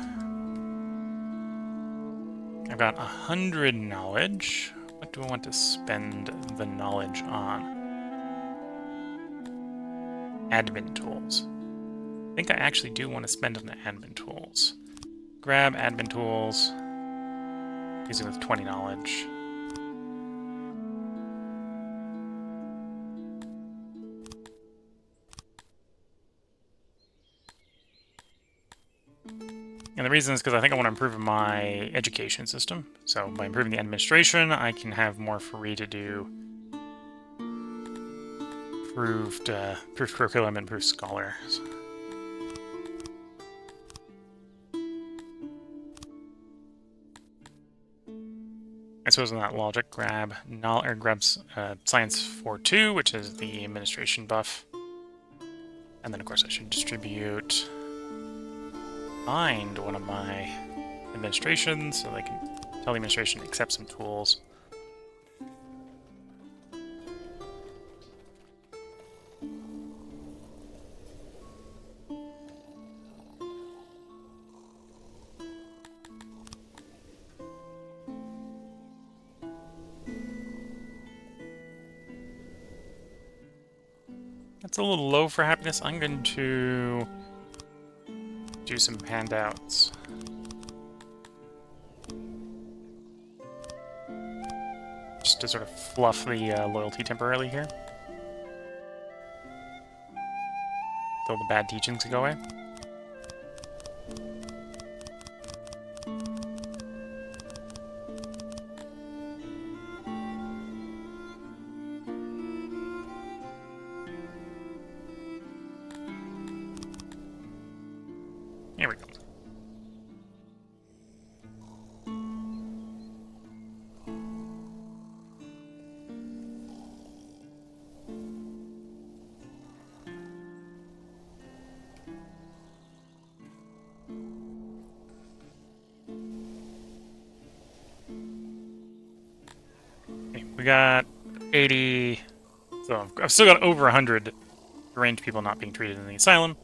I've got 100 knowledge. What do I want to spend the knowledge on? Admin tools. I think I actually do want to spend on the admin tools. Grab admin tools. Using with 20 knowledge. And the reason is because I think I want to improve my education system. So by improving the administration, I can have more free to do improved curriculum and improved scholars. I suppose in that logic, grab Science 4.2, which is the administration buff. And then of course I should distribute find one of my administrations so they can tell the administration to accept some tools. That's a little low for happiness. I'm going to do some handouts. Just to sort of fluff the loyalty temporarily here. Till the bad teachings can go away. Here we go. Okay, we got 80, so I've still got over 100 deranged people not being treated in the asylum.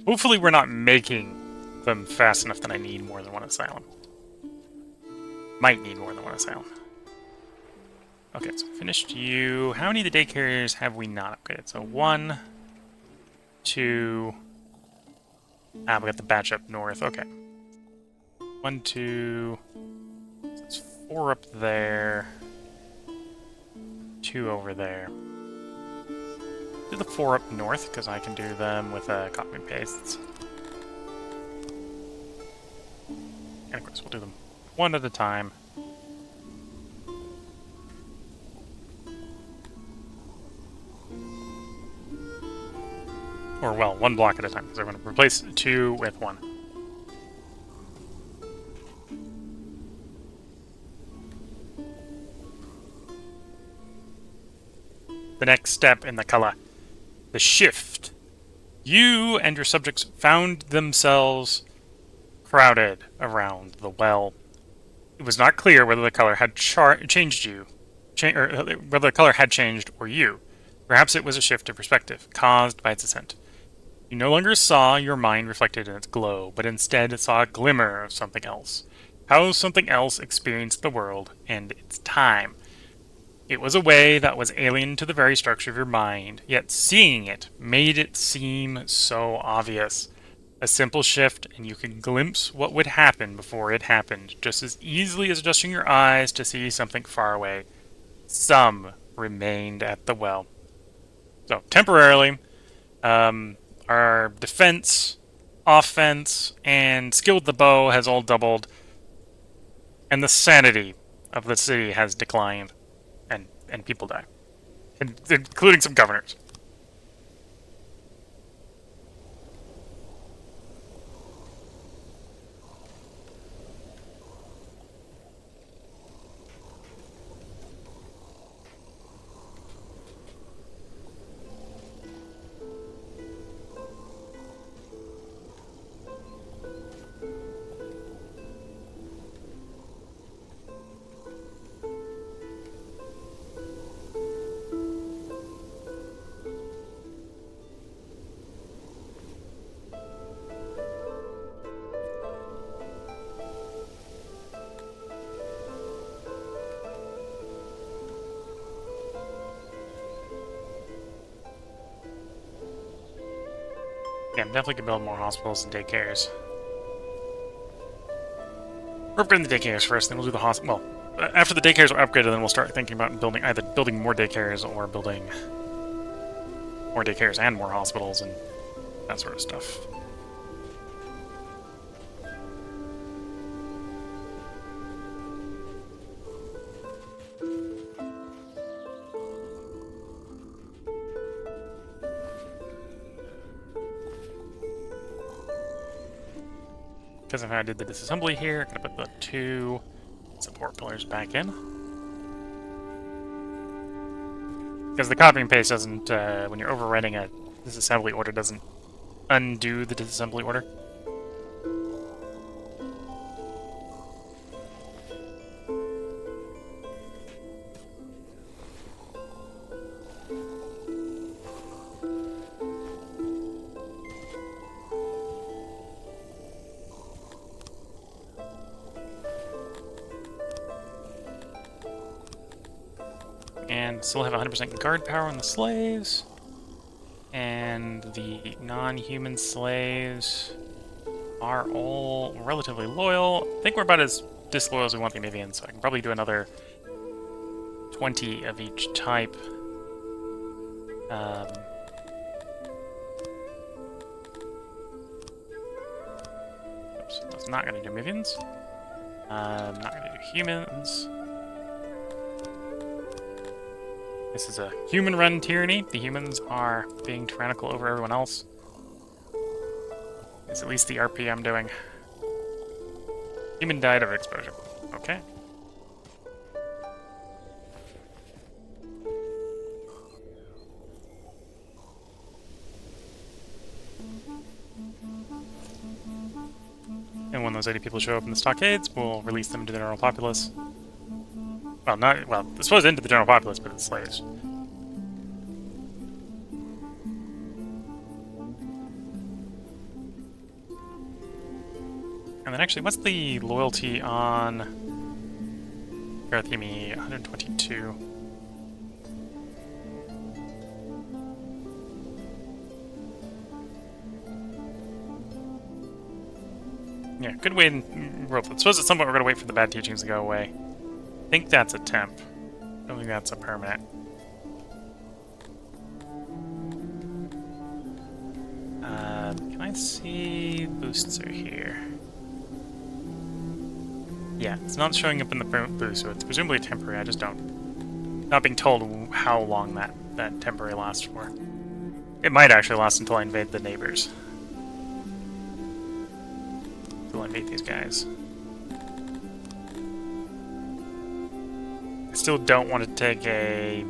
Hopefully we're not making them fast enough that I need more than one asylum. Might need more than one asylum. Okay, so finished you. How many of the day carriers have we not upgraded? So 1, 2... we got the batch up north. Okay. 1, 2... So it's 4 up there. 2 over there. Do the 4 up north, because I can do them with copy and pastes. Of course, we'll do them one at a time. Or, well, one block at a time, because I'm going to replace 2 with 1. The next step in the color. The shift. You and your subjects found themselves crowded around the well. It was not clear whether the color had changed you, or whether the color had changed or you. Perhaps it was a shift of perspective, caused by its ascent. You no longer saw your mind reflected in its glow, but instead saw a glimmer of something else. How something else experienced the world and its time. It was a way that was alien to the very structure of your mind, yet seeing it made it seem so obvious. A simple shift, and you could glimpse what would happen before it happened, just as easily as adjusting your eyes to see something far away. Some remained at the well. So, temporarily, our defense, offense, and skill with the bow has all doubled, and the sanity of the city has declined, and people die, including some governors. Yeah, definitely could build more hospitals and daycares. We're upgrading the daycares first, then we'll do the hospital. Well, after the daycares are upgraded, then we'll start thinking about either building more daycares or building more daycares and more hospitals and that sort of stuff. Because if I did the disassembly here, I'm going to put the 2 support pillars back in. Because the copy and paste doesn't, when you're overwriting a disassembly order, doesn't undo the disassembly order. And still have 100% guard power on the slaves. And the non-human slaves are all relatively loyal. I think we're about as disloyal as we want the Nivians, so I can probably do another 20 of each type. Oops, that's not going to do Nivians. Not going to do humans. This is a human-run tyranny. The humans are being tyrannical over everyone else. It's at least the RP I'm doing. Human died of exposure. Okay. And when those 80 people show up in the stockades, we'll release them to the general populace. Well, I suppose into the general populace, but it's slaves. And then actually, what's the loyalty on Garathimi? 122. Yeah, good way in rope. I suppose at some point we're going to wait for the bad teachings to go away. I think that's a temp. I don't think that's a permanent. Can I see boosts are here? Yeah, it's not showing up in the blue, so it's presumably temporary. I just don't... Not being told how long that temporary lasts for. It might actually last until I invade the neighbors. Until I invade these guys. I still don't want to take a...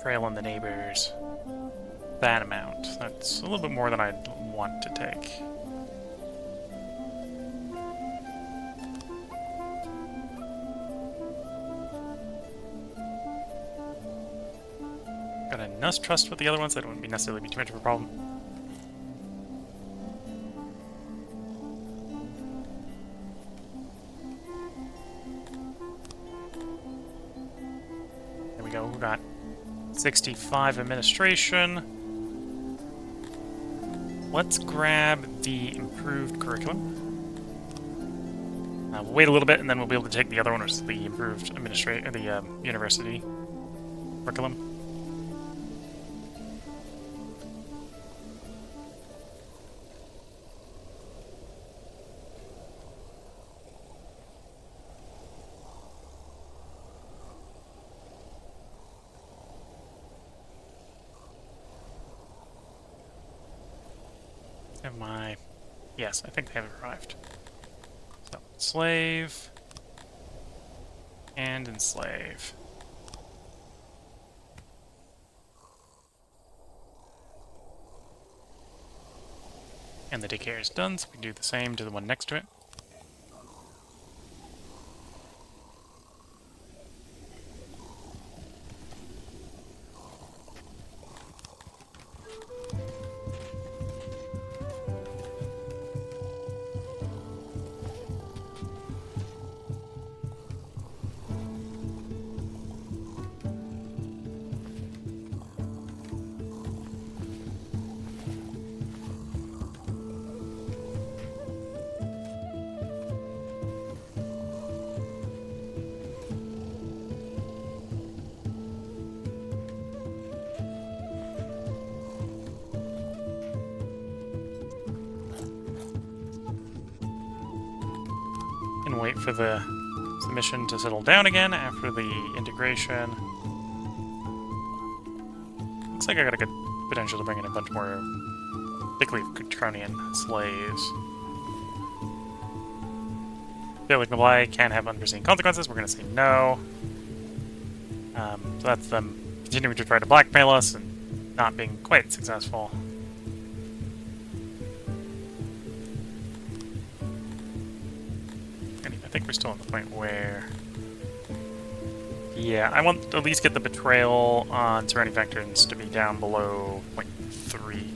trail on the neighbors. That amount. That's a little bit more than I'd want to take. Got enough trust with the other ones that it wouldn't necessarily be too much of a problem. There we go. We got 65 administration. Let's grab the improved curriculum. We'll wait a little bit, and then we'll be able to take the other one, which is the improved university curriculum. Am I... Yes, I think they have arrived. So, slave... and enslave. And the daycare is done, so we can do the same to the one next to it. And wait for the submission to settle down again after the integration. Looks like I got a good potential to bring in a bunch more, particularly Cutronian slaves. Failing to comply can have unforeseen consequences. We're going to say no. So that's them continuing to try to blackmail us and not being quite successful. I think we're still at the point where... Yeah, I want to at least get the betrayal on surrounding factions to be down below 0.3.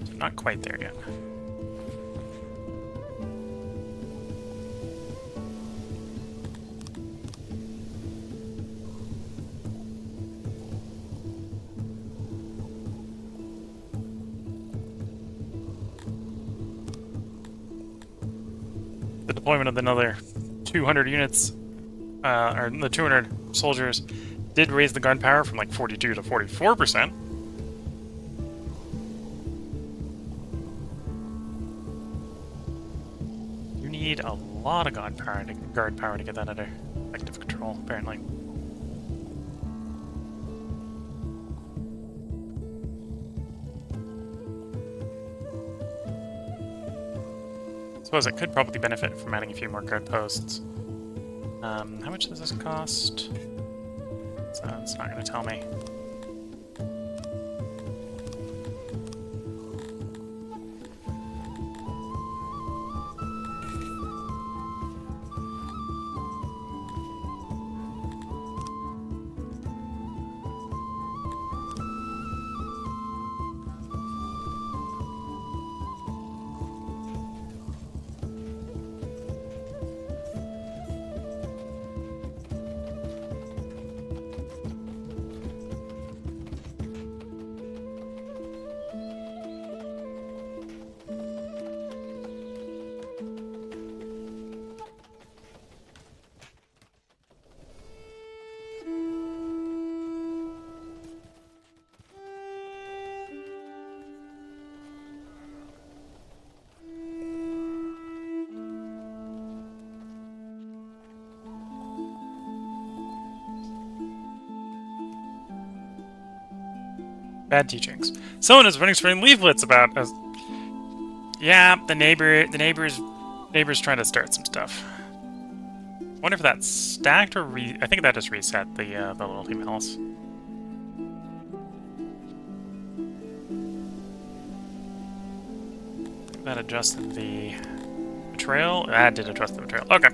So not quite there yet. The deployment of another 200 units, or the 200 soldiers, did raise the guard power from like 42 to 44%. You need a lot of guard power to get that under effective control, apparently. Suppose it could probably benefit from adding a few more guard posts. How much does this cost? So it's not going to tell me. Bad teachings. Someone is running spraying leaflets about us. Yeah, the neighbor's trying to start some stuff. Wonder if that's stacked or I think that just reset the little emails. That adjusted the betrayal. That did adjust the betrayal. Okay.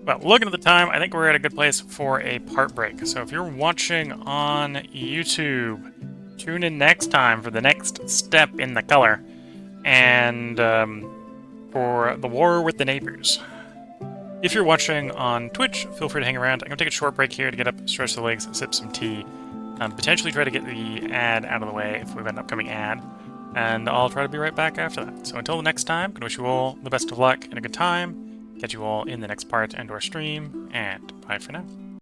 Well, looking at the time, I think we're at a good place for a part break. So if you're watching on YouTube, tune in next time for the next step in the color, and for the war with the neighbors. If you're watching on Twitch, feel free to hang around. I'm going to take a short break here to get up, stretch the legs, sip some tea, potentially try to get the ad out of the way if we have an upcoming ad, and I'll try to be right back after that. So until the next time, I'm going to wish you all the best of luck and a good time. Catch you all in the next part and/or stream, and bye for now.